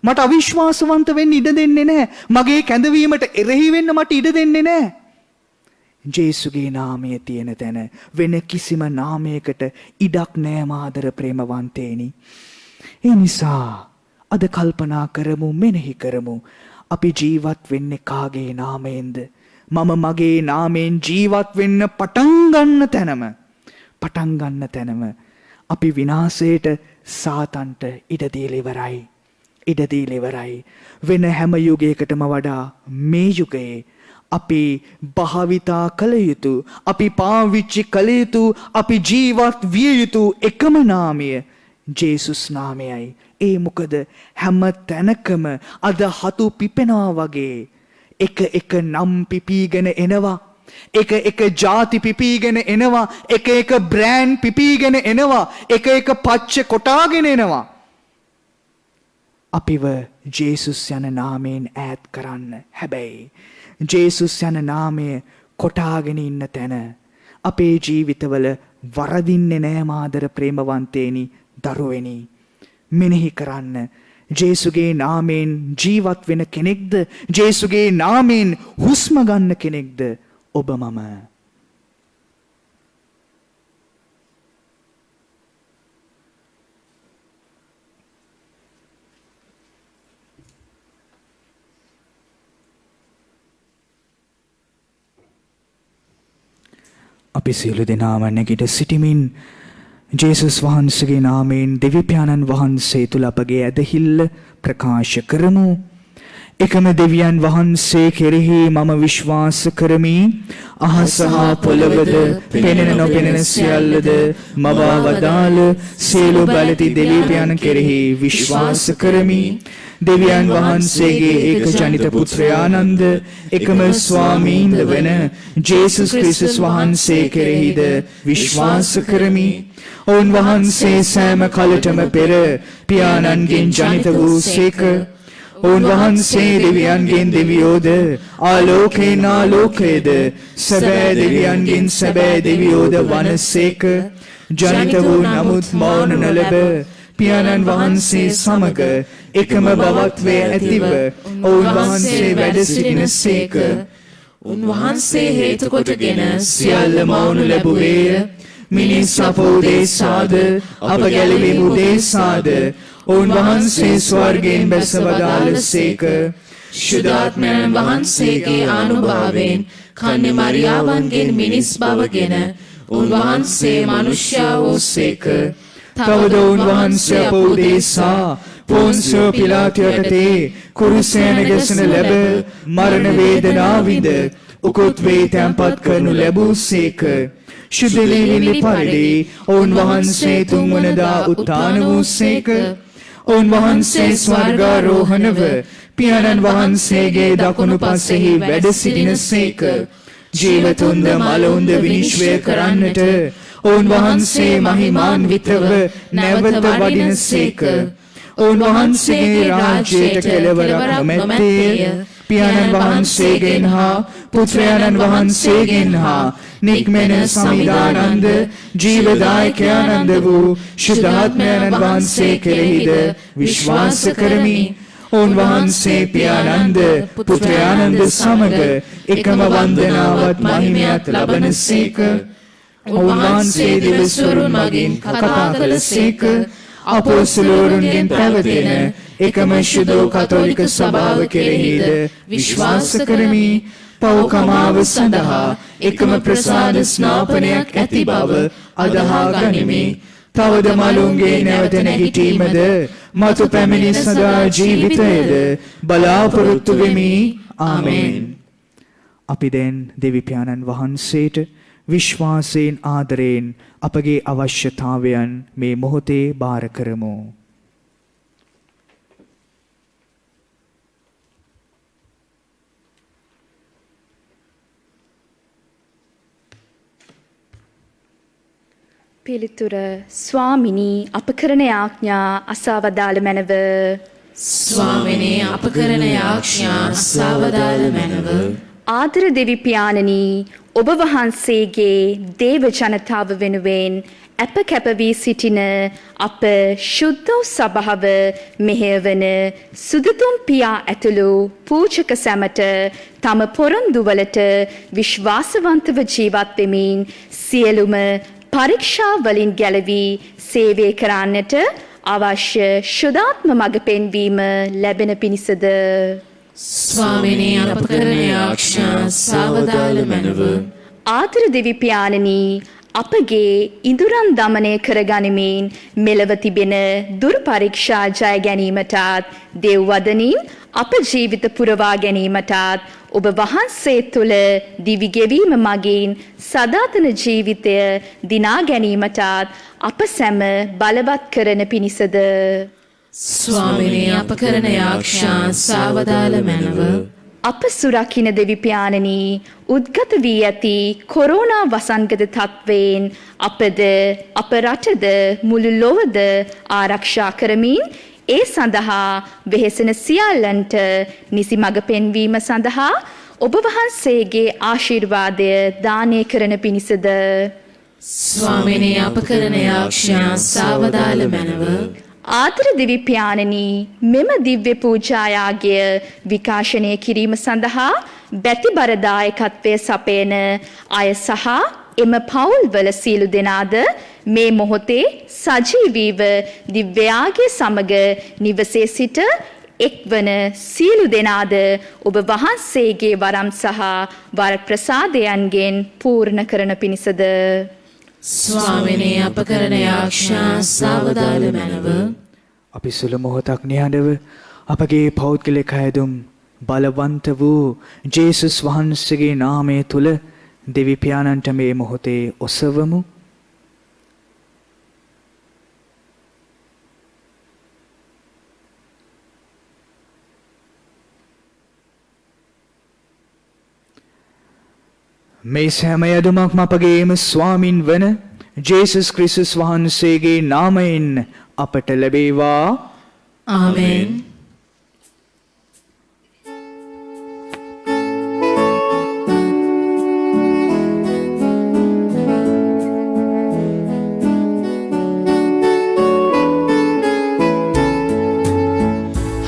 මට අවිශ්වාසවන්ත වෙන්න ඉඩ දෙන්නේ නැහැ. මගේ කැඳවීමට එරෙහි වෙන්න මට ඉඩ දෙන්නේ නැහැ. ජේසුගේ නාමයේ තියෙන තැන වෙන කිසිම නාමයකට ඉඩක් නැහැ මාදර ප්‍රේමවන්තේනි. ඒ නිසා අද කල්පනා කරමු, මෙනෙහි කරමු. අපි ජීවත් වෙන්නේ කාගේ නාමයෙන්ද? මම මගේ නාමයෙන් ජීවත් වෙන්න පටන් ගන්න තැනම අපි විනාශයට, සාතන්ට ඉඩ දීලා ඉවරයි. ඉඩ දීලා ඉවරයි. වෙන හැම යුගයකටම වඩා මේ යුගයේ අපි භාවිතා කළ යුතු, අපි පාවිච්චි කළ යුතු, අපි ජීවත් විය යුතු එකම නාමය ජේසුස් නාමයයි. ඒ මොකද හැම තැනකම අද හතු පිපෙනවා වගේ එක නම් පිපීගෙන එනවා. එක ಜಾති පිපීගෙන එනවා. එක බ්‍රෑන්ඩ් පිපීගෙන එනවා. එක පච්ච කොටාගෙන එනවා. අපිව ජේසුස් යන නාමයෙන් ඈත් කරන්න. හැබැයි ජේසුස් යන නාමය කොටාගෙන ඉන්න තැන අපේ ජීවිතවල වරදින්නේ නෑ මාදර ප්‍රේමවන්තේනි දරුවෙනි. මෙනෙහි කරන්න. ජේසුගේ නාමයෙන් ජීවත් වෙන කෙනෙක්ද? ජේසුගේ නාමයෙන් හුස්ම ගන්න කෙනෙක්ද ඔබ මම? අපි සියලු දෙනාම නැගිට සිටිමින් ජේසුස් වහන්සේගේ නාමයෙන් දෙවිපියාණන් වහන්සේ තුල අපගේ ඇදහිල්ල ප්‍රකාශ කරමු. එකම දෙවියන් වහන්සේ කෙරෙහි මම විශ්වාස කරමි. අහස හා පොළවද පෙනෙන නොපෙනෙන සියල්ලද මවා වදාළ සියලු බලති දෙවියන් කෙරෙහි විශ්වාස කරමි. දෙවියන් වහන්සේගේ ඒක ජනිත පුත්‍රයානන්ද එකම ස්වාමීන්ද වන ජේසුස් ක්‍රිස්තුස් වහන්සේ කෙරෙහිද විශ්වාස කරමි. ඔවුන් වහන්සේ සෑම කලටම පෙර පියාණන්ගෙන් ජනිත වූ සේක. ඔවුන් වහන්සේ දෙවියන්ගෙන් දෙවියෝද ආලෝකයෙන් ආලෝකයේද සැබෑ දෙවියන්ගෙන් සැබෑ දෙවියෝද වනසේක. ජනිත වූ නමුත් මෞන නොලැබ පියාණන් වහන්සේ සමග එකම බවක් වේ ඇතිව ඔවුන් වහන්සේ වැඩ සිටිනසේක. උන්වහන්සේ හේතු කොටගෙන සියල්ල මෞන ලැබුවේය. මිනිස් අප උදෙසාද අප ගැලවීම උදෙසාද ඔවුන් වහන්සේ ස්වර්ගයෙන් බැස වදාළසේක. ශුද්ධාත්මයන් වහන්සේගේ ආනුභාවයෙන් කන්‍ය මරියාවන්ගෙන් මිනිස් බවගෙන උන්වහන්සේ මනුෂ්‍යයා වූසේක. තවද උන්වහන්සේ අප උදෙසා පොන්සියෝ පිලාතු යටතේ කුරුසයන ගැසෙන ලැබ මරණ වේදනා විඳ උකුත් වේ තැන්පත් කරනු ලැබූසේක. ශුද්ධ ලීවිලි පරිදි ඔවුන් වහන්සේ තුන්වනදා උත්ථාන වූසේක. ඔවුන් වහන්සේ ස්වර්ගාරෝහණව පියාණන් වහන්සේගේ දකුණු පසෙහි වැඩ සිටිනසේක. ජීවතුන්ද මලවුන්ද විනිශ්චය කරන්නට ඔවුන් වහන්සේ මහිමාන්විතව නැවත වඩිනසේක. ඔවුන් වහන්සේගේ රාජ්‍යයට කෙළවරක් නොමැත්තේය. පියාණන් වහන්සේගෙන් හා පුත්‍රයාණන් වහන්සේගෙන් හා නික්මෙන සමිදානන්ද ජීවදායකයානන්ද වූ ශුද්ධාත්මයන් වහන්සේ කෙරෙහිද විශ්වාස කරමි. ඔවුන් වහන්සේ පියාණන්ද පුත්‍රයාණන්ද සමග එකම වන්දනාවත් මහිමයත් ලබනසේක. ඔවුන් වහන්සේ දෙවිසුරුන් මගින් කතා කළසේක. අපොස්තලවරුන්ගෙන් පැවතෙන එකම ශුද්ධ කතෝලික සභාව කෙරෙහිද විශ්වාස කරමි. පෞකමාව සඳහා එකම ප්‍රසාද ස්නාපනයක් ඇති බව අදහා ගනිමි. තවද මලුන්ගේ නැවත නැගිටීමද මතු පැමිණි සදා ජීවිතයද බලාපොරොත්තු වෙමි. ආමේන්. අපි දැන් දෙවිපියාණන් වහන්සේට විශ්වාසයෙන් ආදරයෙන් අපගේ අවශ්‍යතාවයන් මේ මොහොතේ බාර කරමු. පිළිතුර ස්වාමිනී අප කරන යාඥා අසවදාළ මැනව. ස්වාමිනේ අප කරන යාඥා අසවදාළ මැනව. ආදර දෙවි පියාණනි ඔබ වහන්සේගේ දේව ජනතාව වෙනුවෙන් අප කැප වී සිටින අප ශුද්ධ සභාව මෙහෙයවන සුදුතුම් පියා ඇතුළු පූජක සැමට තම පොරොන්දුවලට විශ්වාසවන්තව ජීවත් වෙමින් සියලුම පරීක්ෂා වලින් ගැලවී සේවය කරන්නට අවශ්‍ය ශුද්ධාත්ම මඟ පෙන්වීම ලැබෙන පිණිසද ස්වාමිනේ අප කරන යාඥා සවදාළ මැනව. ආදර දෙවි පියාණනි අපගේ ඉඳුරන් දමනය කරගනිමින් මෙලව තිබෙන දුර් පරීක්ෂා ජය ගැනීමටත් දෙව් වදනින් අප ජීවිත පුරවා ගැනීමටත් ඔබ වහන්සේ තුළ දිවි ගෙවීම මගින් සදාතන ජීවිතය දිනා ගැනීමටත් අප සැම බලවත් කරන පිණිසද ස්වාමිනේ අප කරන යාඥා සාවදාල මැනව. අප සුරකින්න දෙවි පියාණනි උද්ගත වී ඇති කොරෝනා වසංගත තත්වයෙන් අපද අප රටද මුළු ලොවද ආරක්ෂා කරමින් ඒ සඳහා වෙහෙසෙන සියල්ලන්ට නිසි මඟ පෙන්වීම සඳහා ඔබ වහන්සේගේ ආශිර්වාදය දානය කරන පිණිසද ස්වාමිනේ අප කරන යාඥා සාවදාල මැනව. ආදර දිවි පියාණනි මෙම දිව්‍ය පූජායාගය විකාශනය කිරීම සඳහා බැතිබර දායකත්වය සපයන අය සහ එම පවුල්වල සියලු දෙනාද මේ මොහොතේ සජීවීව දිව්‍යයාගය සමග නිවසේ සිට එක්වන සියලු දෙනාද ඔබ වහන්සේගේ වරම් සහ වර ප්‍රසාදයන්ගෙන් පූර්ණ කරන පිණිසද ස්වාමිනේ අප කරන යාඥා සාවදාල මැනව. අපි සුළු මොහොතක් නිහඬව අපගේ පෞද්ගලික හැදුම් බලවන්ත වූ ජේසුස් වහන්සේගේ නාමය තුල දෙවි පියාණන්ට මේ මොහොතේ ඔසවමු. මේ සෑම යදුමක්ම අපගේම ස්වාමින් වන ජේසුස් ක්‍රිස්තුස් වහන්සේගේ නාමයෙන් අපට ලැබේවා. ආමෙන්.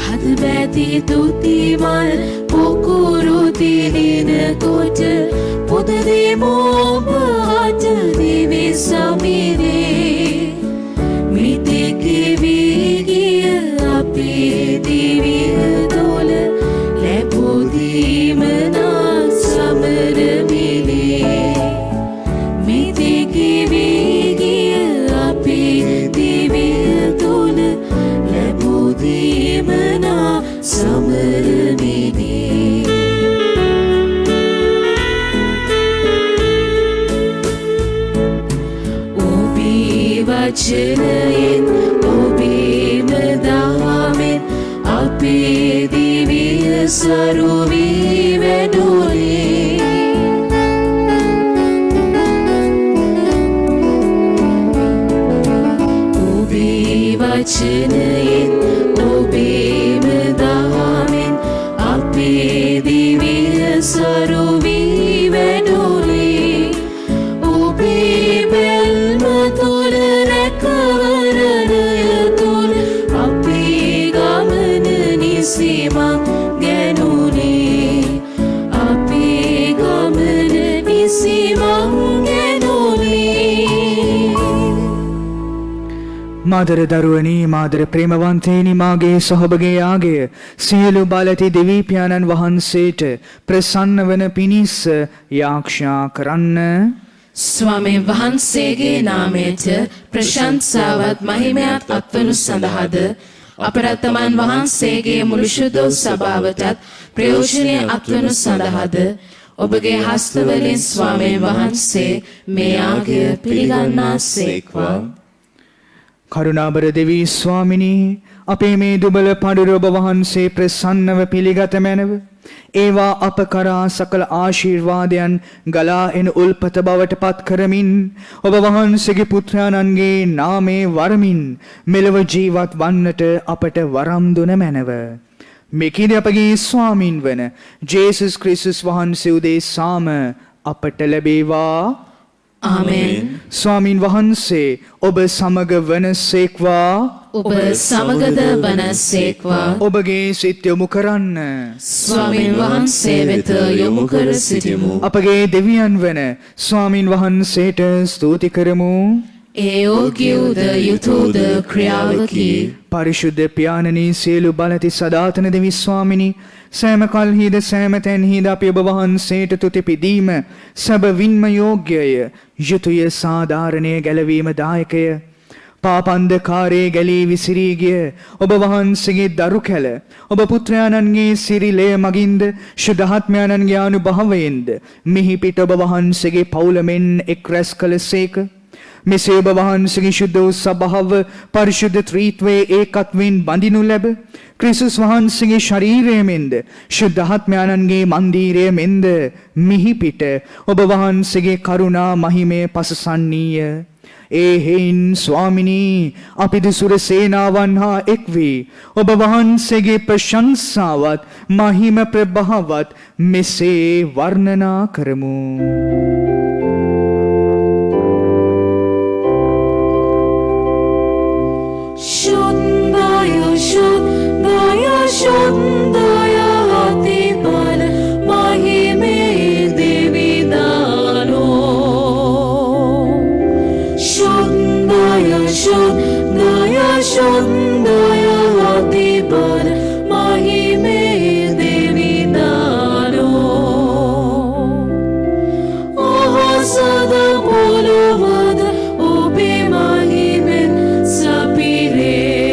හද බැති තුතිමල් පොකුරු තිලින කොට පොද දෙමෝම අත දිවි සමිරේ මිතෙක් වීගිය අපේ දිවිය දොල ලැබුදීමනා සමර මිලේ මිතෙක් වීගිය අපේ දිවිය දොල ලැබුදීමනා සමර මිලේ වචනයෙන් ඔබේම දහමෙන් අපේ දිවිය සරු වී වැඩුණේ ඔබේ වචනයෙන් ඔබේම දහමෙන් අපේ දිවිය සරු වී වැඩුණේ ඔබේ බැල්ම තුල මාදර දරුවනි මාදර ප්‍රේමවන්තේනි මාගේ සහභගේ යාගය සියලු බලති දෙවි පියාණන් වහන්සේට ප්‍රසන්න වන පිණිස යාඥා කරන්න. ස්වාමීන් වහන්සේගේ නාමයට ප්‍රශංසාවත් මහිමයත් අත්වනු සඳහාද අපරත්තමන් වහන්සේගේ මුළු ශුද්ධ සභාවටත් ප්‍රයෝජනය අත්වනු සඳහාද ඔබගේ හස්තවලින් ස්වාමීන් වහන්සේ මේ යාගය පිළිගන්නාසේක්වා. කරුණාබර දෙවි ස්වාමිනී අපේ මේ දුබල පඬුර ඔබ වහන්සේ ප්‍රසන්නව පිළිගත මැනව. ඒවා අප කරා සකල ආශිර්වාදයන් ගලා එන උල්පත බවට පත් කරමින් ඔබ වහන්සේගේ පුත්‍රයන්ගේ නාමේ වරමින් මෙලව ජීවත් වන්නට අපට වරම් දුන මැනව. මෙකින අපගේ ස්වාමින් වන ජේසුස් ක්‍රිස්තුස් වහන්සේ උදෙසාම අපට ලැබේවා. ආමෙන්. ස්වාමින් වහන්සේ ඔබ සමග වනසේක්වා. ඔබ සමගද වනසේක්වා. ඔබගේ සිත යොමු කරන්න. ස්වාමින් වහන්සේ වෙත යොමු කර සිටිමු. අපගේ දෙවියන් වන ස්වාමින් වහන්සේට ස්තුති කරමු. ඒ යෝග්‍යද යුතුයද ක්‍රියාවකි. පරිශුද්ධ පියාණනී සියලු බලති සදාතන දෙවි ස්වාමිනී සෑම කල්හිද සෑම තැන්හිද අපි ඔබ වහන්සේට තුති පිදීම සැබවින්ම යෝග්‍යය යුතුය සාධාරණය ගැලවීම දායකය. පාපන්ධකාරයේ ගැලී විසිරී ගිය ඔබ වහන්සේගේ දරු කැල ඔබ පුත්‍රයාණන්ගේ සිරිලය මගින්ද ශුද්ධාත්මයාණන්ගේ අනුභවයෙන්ද මිහි පිට ඔබ වහන්සේගේ පවුල මෙන් එක් රැස් කළසේක. මෙසේ ඔබ වහන්සේගේ ශුද්ධ වූ සභාව පරිශුද්ධ ත්‍රිත්වයේ ඒකත්වයෙන් බඳිනු ලැබ ක්‍රිස්තුස් වහන්සේගේ ශරීරය මෙන්ද ශුද්ධාත්මයාණන්ගේ මන්දිරය මෙන්ද මිහි පිට ඔබ වහන්සේගේ කරුණා මහිමය පසසන්නීය. ඒ හේයින් ස්වාමිනී අපි දුසුර සේනාවන් හා එක් වී ඔබ වහන්සේගේ ප්‍රශංසාවත් මහිම ප්‍රභාවත් මෙසේ වර්ණනා කරමු. Shuddhaya Shuddhaya Shuddhaya Hatipal Mahime Devidano Shuddhaya Shuddhaya Shuddhaya Hatipal Mahime Devidano Ahasada Puluvada Ubi Mahimen Sapire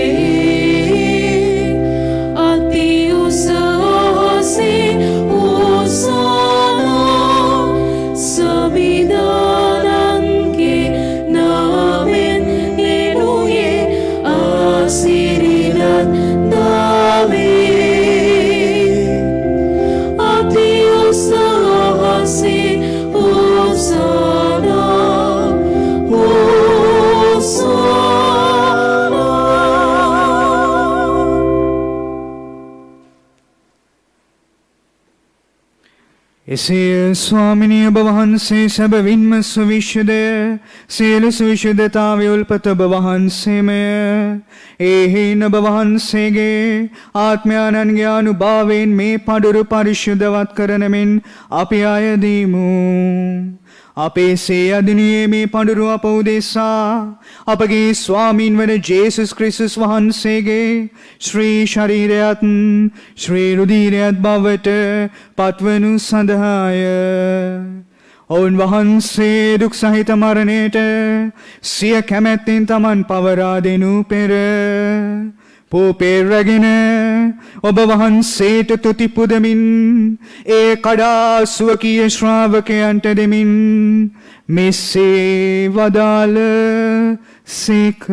එසේ ස්වාමිනී ඔබ වහන්සේ සැබවින්ම සුවිශුද්ධය සියලු සුවිශුද්ධතාවය උල්පත ඔබ වහන්සේමය. ඒහින් ඔබ වහන්සේගේ ආත්මයාණන්ගේ අනුභවයෙන් මේ පඬුරු පරිශුද්ධවත් කරනමින් අපි අයදීමු. අපේ සේ අදිනියේ මේ පඬුරු අප උදෙසා අපගේ ස්වාමීන් වන ජේසුස් ක්‍රිස්තුස් වහන්සේගේ ශ්‍රී ශරීරයත් ශ්‍රී රුධිරයත් බවට පත්වනු සඳහාය. ඔවුන් වහන්සේ දුක් සහිත මරණයට සිය කැමැත්තෙන් තමන් පවරා දෙනු පෙර පූපේරගෙන ඔබ වහන්සේට තුති පුදමින් ඒ කඩා ස්වකීය ශ්‍රාවකයන්ට දෙමින් මෙසේ වදාළ සේක.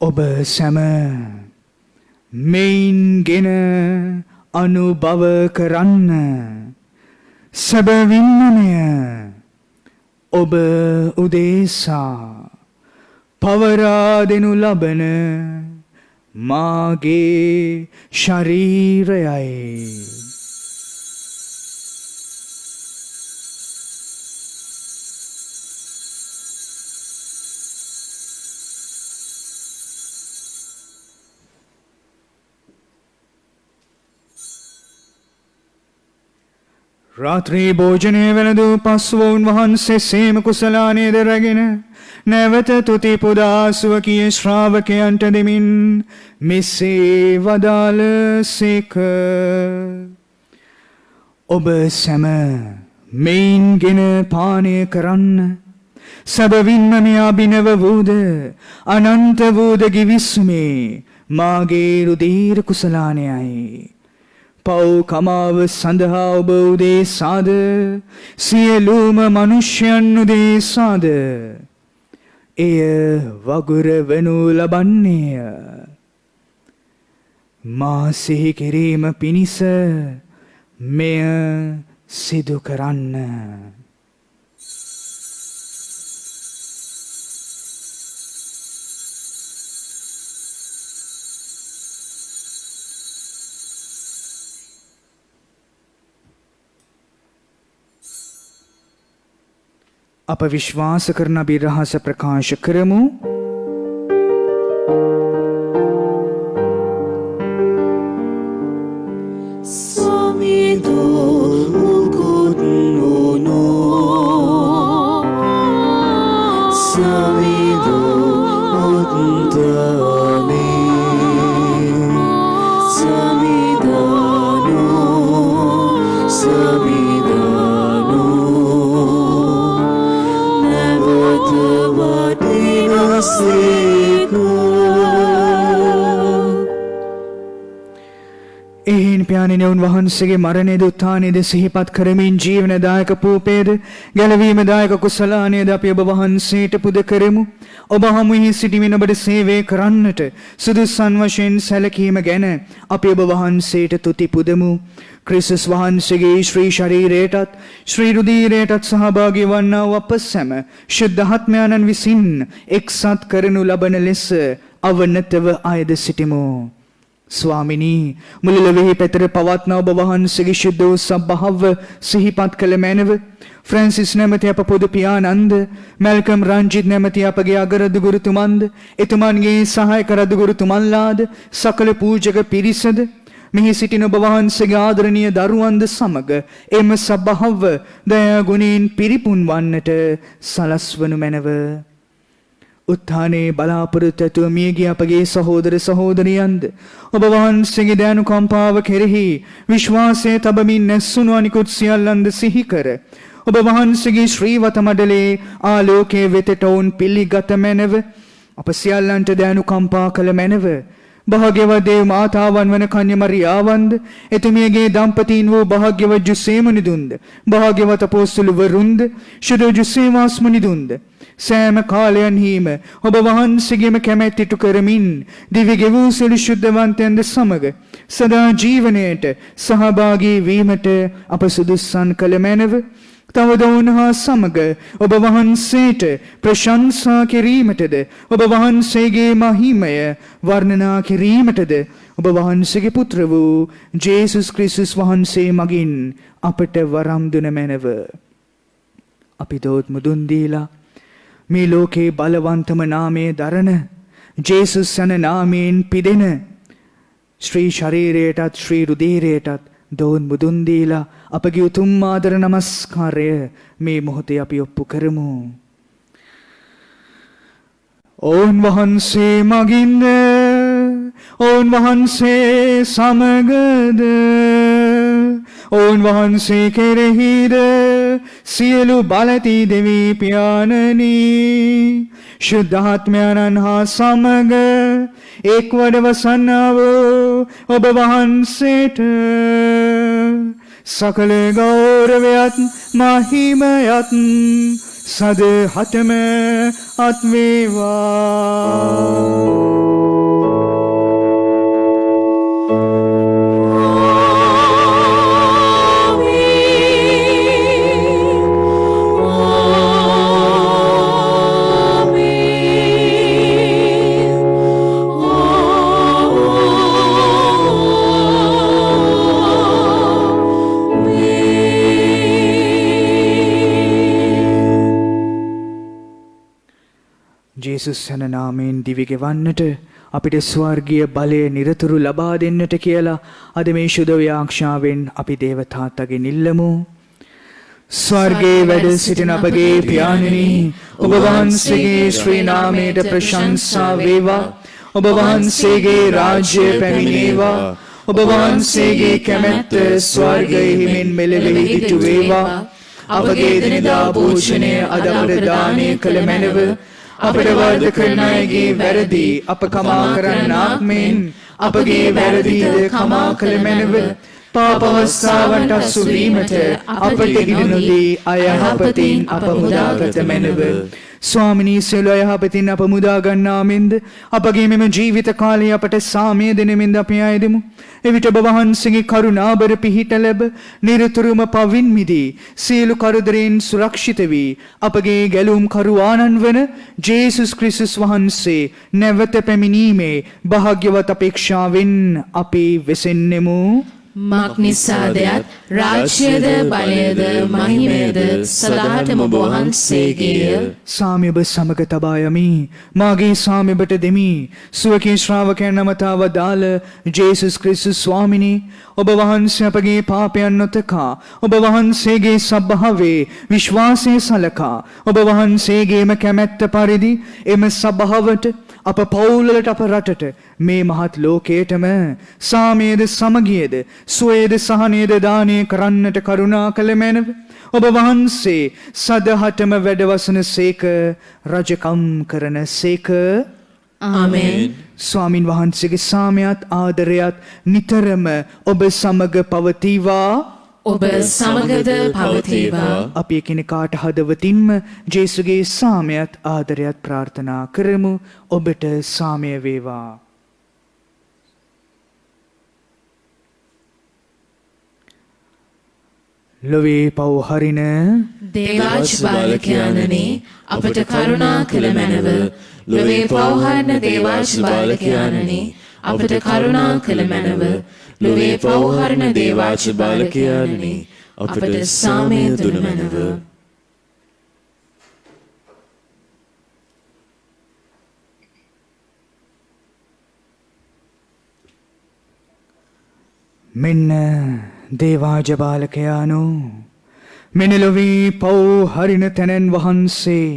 ඔබ සැම මෙයින්ගෙන අනුභව කරන්න. සැබවින්මය ඔබ උදෙසා පවරා දෙනු ලබන මාගේ ශරීරයයි. රාත්‍රී භෝජනය වෙනදු පස්වවුන් වහන්සේ සේම කුසලානේද රැගෙන නැවත තුති පුදා ස්වකීය ශ්‍රාවකයන්ට දෙමින් මෙසේ වදාළ සේක. ඔබ සැම මෙයින්ගෙන පානය කරන්න. සැබවින්ම මෙය අභිනව වූද අනන්ත වූද ගිවිසුමේ මාගේ රුධිර කුසලානයයි. පව් කමාව සඳහා ඔබ උදෙසාද සියලුම මනුෂ්‍යයන් උදෙසාද එය වගුර වනු ලබන්නේය. මා සිහි කිරීම පිණිස මෙය සිදු කරන්න. අප විශ්වාස කරන අභිරහස ප්‍රකාශ කරමු. Never එබැවින් පියාණෙනි උන්වහන්සේගේ මරණයද උත්ථානයද සිහිපත් කරමින් ජීවනදායක පූපේද ගැලවීමදායක කුසලානයද අපි ඔබ වහන්සේට පුද කරමු. ඔබ හමුෙහි සිටමින් ඔබට සේවය කරන්නට සුදුසන් වශයෙන් සැලකීම ගැන අපි ඔබ වහන්සේට තුති පුදමු. ක්‍රිස්තුස් වහන්සේගේ ශ්‍රී ශරීරයටත් ශ්‍රී රුධිරයටත් සහභාගී වන්නා වූ අප සැම ශුද්ධාත්මයන්න් විසින් එක්සත් කරනු ලබන ලෙස අවනතව අයද සිටිමු. ස්වාමිනී මුළු ලොවෙහි පැතර පවත්නා ඔබ වහන්සේගේ ශුද්ධ වූ සබ්බහව සිහිපත් කළ මැනව ෆ්‍රැන්සිස් නැමැති අප පොදු පියාණන්ද මැල්කම් රංජිත් නැමැති අපගේ අගරදු ගුරුතුමන්ද එතුමන්ගේ සහායක රදු ගුරුතුමන්ලාද සකල පූජක පිරිසද මෙහි සිටින ඔබ වහන්සේගේ ආදරණීය දරුවන්ද සමග එම සබ්බහව දයා ගුණයෙන් පිරිපුන් වන්නට සලස්වනු මැනව. උත්ථානයේ බලාපොරොත්තු ඇතුව මියගිය අපගේ සහෝදර සහෝදරියන්ද ඔබ වහන්සේගේ දයානුකම්පාව කෙරෙහි විශ්වාසය තබමින් නැස්සුණු අනිකුත් සියල්ලන්ද සිහි කර ඔබ වහන්සේගේ ශ්‍රීවත මඩලේ ආලෝකයේ වෙතට වුන් පිළිගත මැනව අප සියල්ලන්ට දයානුකම්පා කළ මැනව. භාග්‍යවත් දේව මාතාවන් වන කන්‍ය මරියාවන්ද එතුමියගේ දම්පතීන් වූ භාග්‍යවත් ජුසේමුනිදුන්ද භාග්‍යවත් අපොස්තුල වරුන්ද ශුද්ධ ජුසේවාස් මුනිදුන්ද සෑම කාලයන්හිම ඔබ වහන්සේගේම කැමැත්ත ඉටු කරමින් දිව්‍ය ගෙවූ සියලු ශුද්ධවන්තයන්ද සමග සදා ජීවනයට සහභාගී වීමට අප සුදුස්සන් කළ මැනව. තවද උන්හා සමග ඔබ වහන්සේට ප්‍රශංසා කිරීමටද ඔබ වහන්සේගේ මහිමය වර්ණනා කිරීමටද ඔබ වහන්සේගේ පුත්‍ර වූ ජේසුස් ක්‍රිස්තුස් වහන්සේ මගින් අපට වරම් දුන මැනව. අපි දෝත් මුදුන් දීලා මේ ලෝකේ බලවන්තම නාමයේ දරන ජේසුස් යන නාමයෙන් පිදෙන ශ්‍රී ශරීරයටත් ශ්‍රී රුධිරයටත් දෝන් මුදුන් දීලා අපගේ උතුම් ආදර නමස්කාරය මේ මොහොතේ අපි ඔප්පු කරමු. ඕන් වහන්සේ මගින්ද ඕන් වහන්සේ සමගද ඕන් වහන්සේ කෙරෙහිද සියලු බලති දෙවි පියාණනි ශුද්ධාත්මයන්න් හා සමග එක් වඩවසන්නා වූ ඔබ වහන්සේට සකල ගෞරවයත් මහිමයත් සදහටම අත්වේවා. ජේසුස් යන නාමයෙන් දිවි ගෙවන්නට අපිට ස්වර්ගීය බලය නිරතුරු ලබා දෙන්නට කියලා අද මේ ශුද්ධ ව්‍යාක්ෂාවෙන් අපි දේව තාත්තගෙන් ඉල්ලමු. ස්වර්ගයේ වැඩ සිටින අපගේ පියාණනි ඔබ වහන්සේගේ ශ්‍රී නාමයට ප්‍රශංසා වේවා. ඔබ වහන්සේගේ රාජ්‍ය පැමිණේවා. ඔබ වහන්සේගේ කැමැත්ත ස්වර්ගයේ හිමින් මෙලෙවෙහි ඉටු වේවා. අපගේ දිනදා භෝජනය අද අපට දානය කළ මැනව අපට වරද කරන අයගේ වැරදි අප කමා කරන්නාක් මෙන් අපගේ වැරදිද කමා කළ මැනව. පාප අවස්ථාවන්ට අසු වීමට අපට ඉඩ නොදී අයහපතින් අප මුදාගත මැනව. ස්වාමිනී සියලු අයහපතින් අප මුදා ගන්නා මෙන්ද අපගේ මෙම ජීවිත කාලයේ අපට සාමය දෙන මෙන්ද අපි අයදමු. එවිට ඔබ වහන්සේගේ කරුණාබර පිහිට ලැබ නිරතුරුම පවින් මිදී සියලු කරදරෙන් සුරක්ෂිත වී අපගේ ගැලුම් කරුවාණන් වන ජේසුස් ක්‍රිස්තුස් වහන්සේ නැවත පැමිණීමේ භාග්‍යවත් අපේක්ෂාවෙන් අපි වෙසෙන්නෙමු. මක්නිසාදයත් රාජ්‍යද බලයද මහිමයද සදාටම ඔබ වහන්සේගේය. සාමය ඔබ සමග තබා යමි. මාගේ සාමය ඔබට දෙමි. සුවකී ශ්‍රාවකයන් නමතාව දාල ජේසුස් ක්‍රිස්තුස් ස්වාමිනී ඔබ වහන්සේ අපගේ පාපයන් නොතකා ඔබ වහන්සේගේ සබ්බහවේ විශ්වාසය සලකා ඔබ වහන්සේගේම කැමැත්ත පරිදි එම සබ්බහවට අප පවුල්වලට අප රටට මේ මහත් ලෝකයටම සාමයේද සමගියද සුවයේද සහනයේද දානය කරන්නට කරුණා කළ මැනව. ඔබ වහන්සේ සදහටම වැඩවසන සේක රජකම් කරන සේක. ආමෙන්. ස්වාමින් වහන්සේගේ සාමයත් ආදරයත් නිතරම ඔබ සමග පවතිවා. ඔබ සමගද පවතිවා. අපි එකිනෙකාට හදවතින්ම ජේසුගේ සාමයත් ආදරයත් ප්‍රාර්ථනා කරමු. ඔබට සාමය වේවා. ලොවේ පව් හරින දේවාච බාලකයාණනි අපට කරුණා කළ මැනව. ලොවේ පවහරන දේවාච බාලකයාණනි අපට කරුණා කළ මැනව. ලොවේ පවහරන දේවාච බාලකයාණනි අපට සාමය දුන මැනව. මෙන්න දේවාජ බාලකයානු මෙන ලොවේ පව් හරින තැනැන් වහන්සේ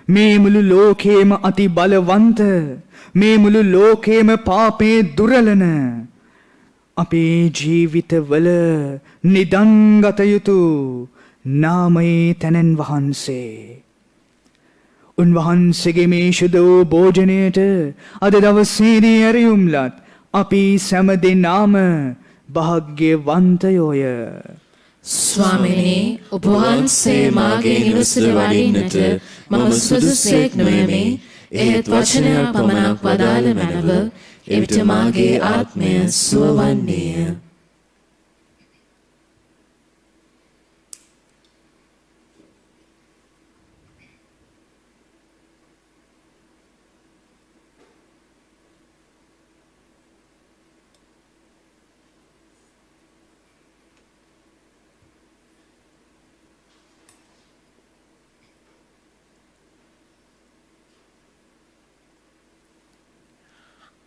මේ මුළු ලෝකේම අති බලවන්ත මේ මුළු ලෝකේම පාපේ දුරලන අපේ ජීවිතවල නිදන්ගත යුතු නාමයේ තැනැන් වහන්සේ උන්වහන්සේගේ මේ ශුද්ධ වූ භෝජනයට අද දවසේදී ඇරයුම්ලත් අපි සෑම දෙනාම භාග්‍යවන්තයෝය. ස්වාමිනේ ඔබ වහන්සේ මාගේ නිවසට වඩින්නට මම සුදුසුෙක් නොවෙමි. එහෙත් වචනයක් පමණක් වදාළ මැනව. එවිට මාගේ ආත්මය සුව වන්නේය.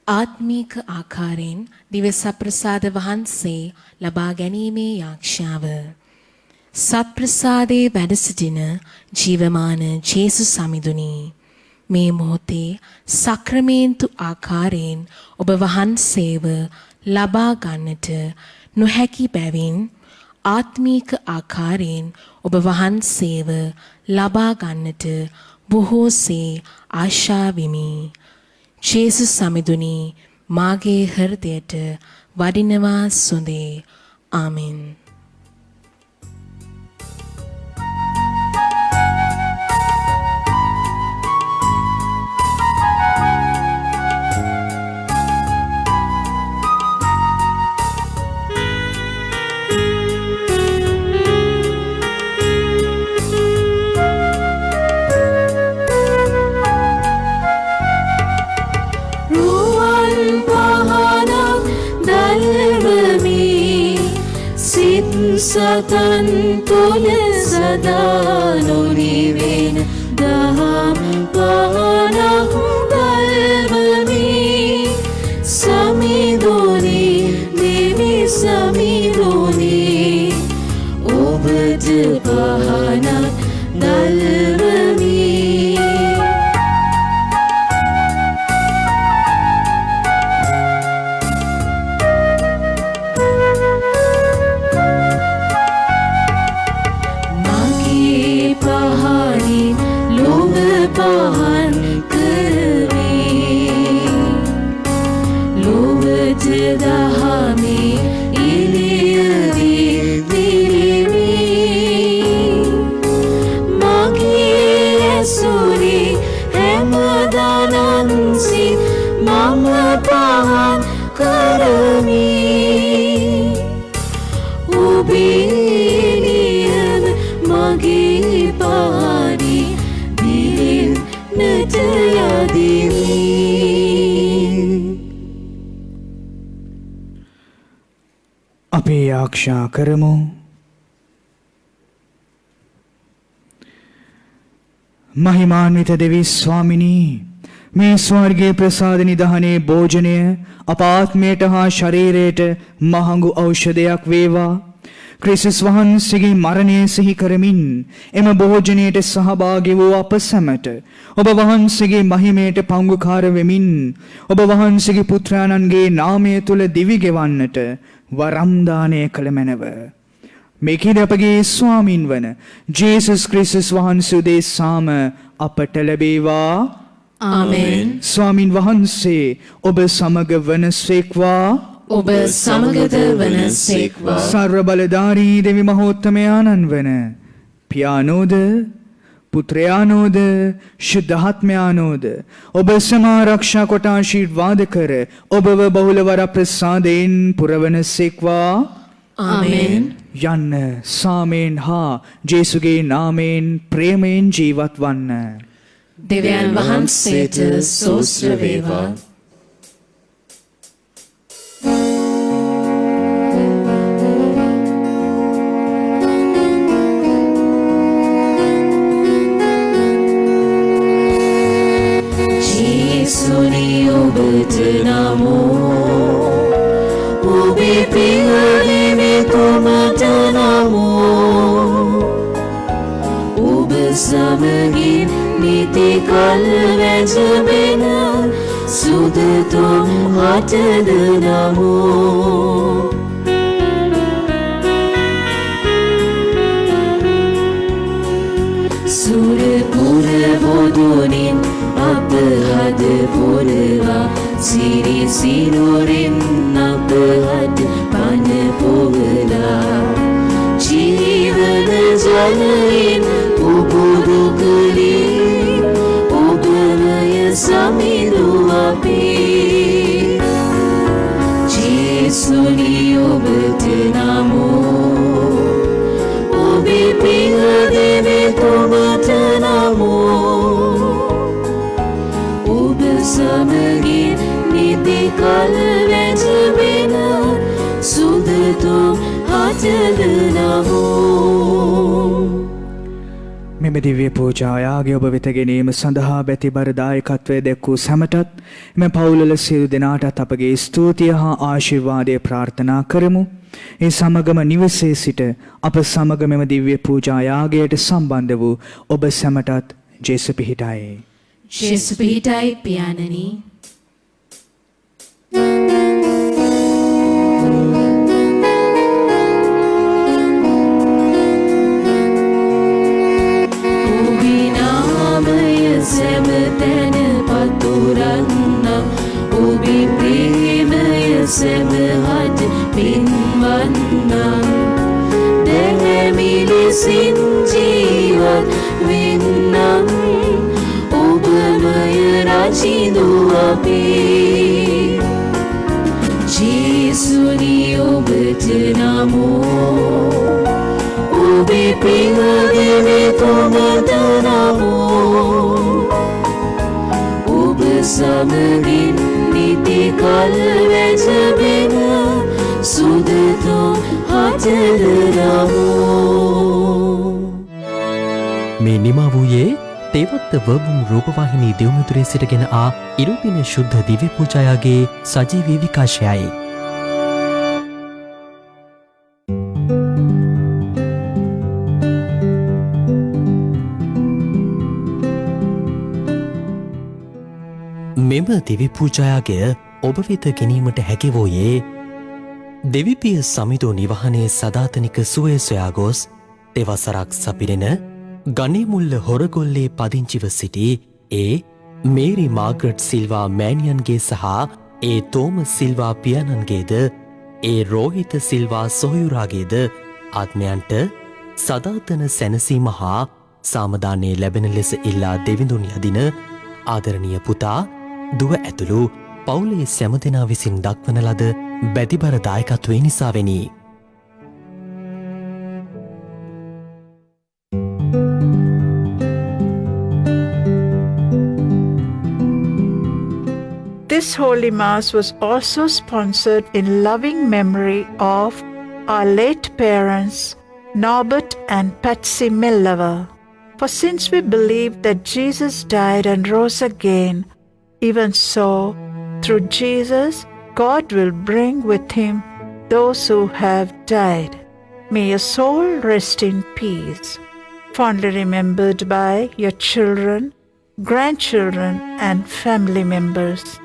ආත්මීක ආකාරයෙන් දිව්‍ය සප්‍රසාද වහන්සේ ලබා ගැනීමේ යාක්ෂාව. සත්ප්‍රසාදේ වැඩ සිටින ජීවමාන ජේසුස් සමිඳුනි, මේ මොහොතේ සක්‍රමේන්තු ආකාරයෙන් ඔබ වහන්සේව ලබා ගන්නට නොහැකි බැවින් ආත්මීක ආකාරයෙන් ඔබ වහන්සේව ලබා ගන්නට බොහෝසේ ආශා විමි. ජේසුස් සමිඳුනි, මාගේ හෘදයට වඩිනවා සොඳේ. ආමෙන්. සතන් තුල සදා නොනිවෙන දහම් පහනක් දල්වමි. සමිඳුනි දෙවි සමිඳුනි ඔබට පහනක් දල්වමි. අපි ආක්ෂා කරමු. මහිමාන්විත දෙවි ස්වාමිනී, මේ ස්වර්ගයේ ප්‍රසාද නිදහනේ භෝජනය අප ආත්මයට හා ශරීරයට මහඟු ඖෂධයක් වේවා. ක්‍රිස්තුස් වහන්සේගේ මරණය සිහි කරමින් එම භෝජනයට සහභාගී වූ අප සැමට ඔබ වහන්සේගේ මහිමයට පංගුකාර වෙමින් ඔබ වහන්සේගේ පුත්‍රයන්ගේ නාමය තුල දිවි ගෙවන්නට වරම් දානය කළ මැනව. මේකද අපගේ ස්වාමින් වන ජේසුස් ක්‍රිස්තුස් වහන්සේ උදෙසාම අපට ලැබේවා. ආමෙන්. ස්වාමින් වහන්සේ ඔබ සමග වනසේක්වා. ඔබ සමගද වනසේක්වා. සර්ව බලධාරී දෙවි මහෝත්තමයාණන් වන පියානෝද පුත්‍රයානෝද ශුද්ධාත්මයානෝද ඔබ සමාරක්ෂා කොට ආශිර්වාද කර ඔබව බහුල වර ප්‍රසාදයෙන් පුරවනසේක්වා. ආමෙන්. යන්න සාමයෙන් හා ජේසුගේ නාමයෙන් ප්‍රේමයෙන් ජීවත් වන්න. දෙවියන් වහන්සේට සෝස්ත්‍ර වේවා. ජේසුනි ඔබට නමෝ. ඔබේ පියවරේ තුමට නමෝ. ඔබ සමගින් නිති කල් වැජබෙන සුදතුම් හටද නමෝ. සුරපුර බොදුනින් අප හද පුරවා සිරි සිරුරින් අප හද පන පොවලා ජීවන ජලයෙන් උබුදු කලී ඔබමය සමිඳු අපේ. ජේසුනි ඔබට නමෝ. ඔබේ පිය දෙවේ තුමට නමෝ. ඔබ සමගින් නිති කල් වැජබෙන සුදතුම් හටද නමෝ. මෙම දිව්‍ය පූජායාගේ ඔබ වෙත ගැනීම සඳහා බැතිබර දායකත්වය දැක්වූ සැමටත් මෙම පවුලල සියලු දෙනාටත් අපගේ ස්තුතිය හා ආශිර්වාදය ප්‍රාර්ථනා කරමු. ඒ සමගම නිවසේ සිට අප සමග මෙම දිව්‍ය පූජායාගයට සම්බන්ධ වූ ඔබ සැමටත් ජේසු පිහිටයි. ජේසු පිහිටයි පියාණනි. ඔබේ නාමය සැමතැන පතුරන්නම්. ඔබේ ප්‍රේමය සැමහට පින්වන්නම්. දැහැමි ලෙසින් ජීවත් වෙන්නම්. ඔබමය රජිනු අපේ. ජේසුනි ඔබට නමෝ. ඔබේ පියවරේ තුමට නමෝ. ඔබ සමගින් නිති කල් වැජබෙන සුදතුම් හටද නමෝ. මේ නිමා වූයේ තේවත්ත වර්බුම් රූපවාහිනී දෙව්මුදුරේ සිටගෙන ආ ඉරුදින ශුද්ධ දිව්‍ය පූජායාගේ සජීවී විකාශයයි. මෙම දිවි පූජායාගය ඔබ වෙත ගැනීමට හැකිවෝයේ දෙවිපිය සමිදෝ නිවහනේ සදාතනික සුවය සොයා ගොස් දෙවසරක් සපිරෙන ගනේමුල්ල හොරගොල්ලේ පදිංචිව සිටි ඒ මේරි මාග්‍රට් සිල්වා මෑනියන්ගේ සහ ඒ තෝම සිල්වා පියාණන්ගේද ඒ රෝහිත සිල්වා සොහයුරාගේද ආත්මයන්ට සදාතන සැනසීම හා සාමදානයේ ලැබෙන ලෙස ඉල්ලා දෙවිඳුන් යදින ආදරණීය පුතා දුව ඇතුළු පවුලේ සැම දෙනා විසින් දක්වන ලද බැතිබර දායකත්වය නිසාවෙනි. This Holy Mass was also sponsored in loving memory of our late parents, Norbert and Patsy Millever. For since we believe that Jesus died and rose again, even so, through Jesus, God will bring with him those who have died. May your soul rest in peace, fondly remembered by your children, grandchildren, and family members.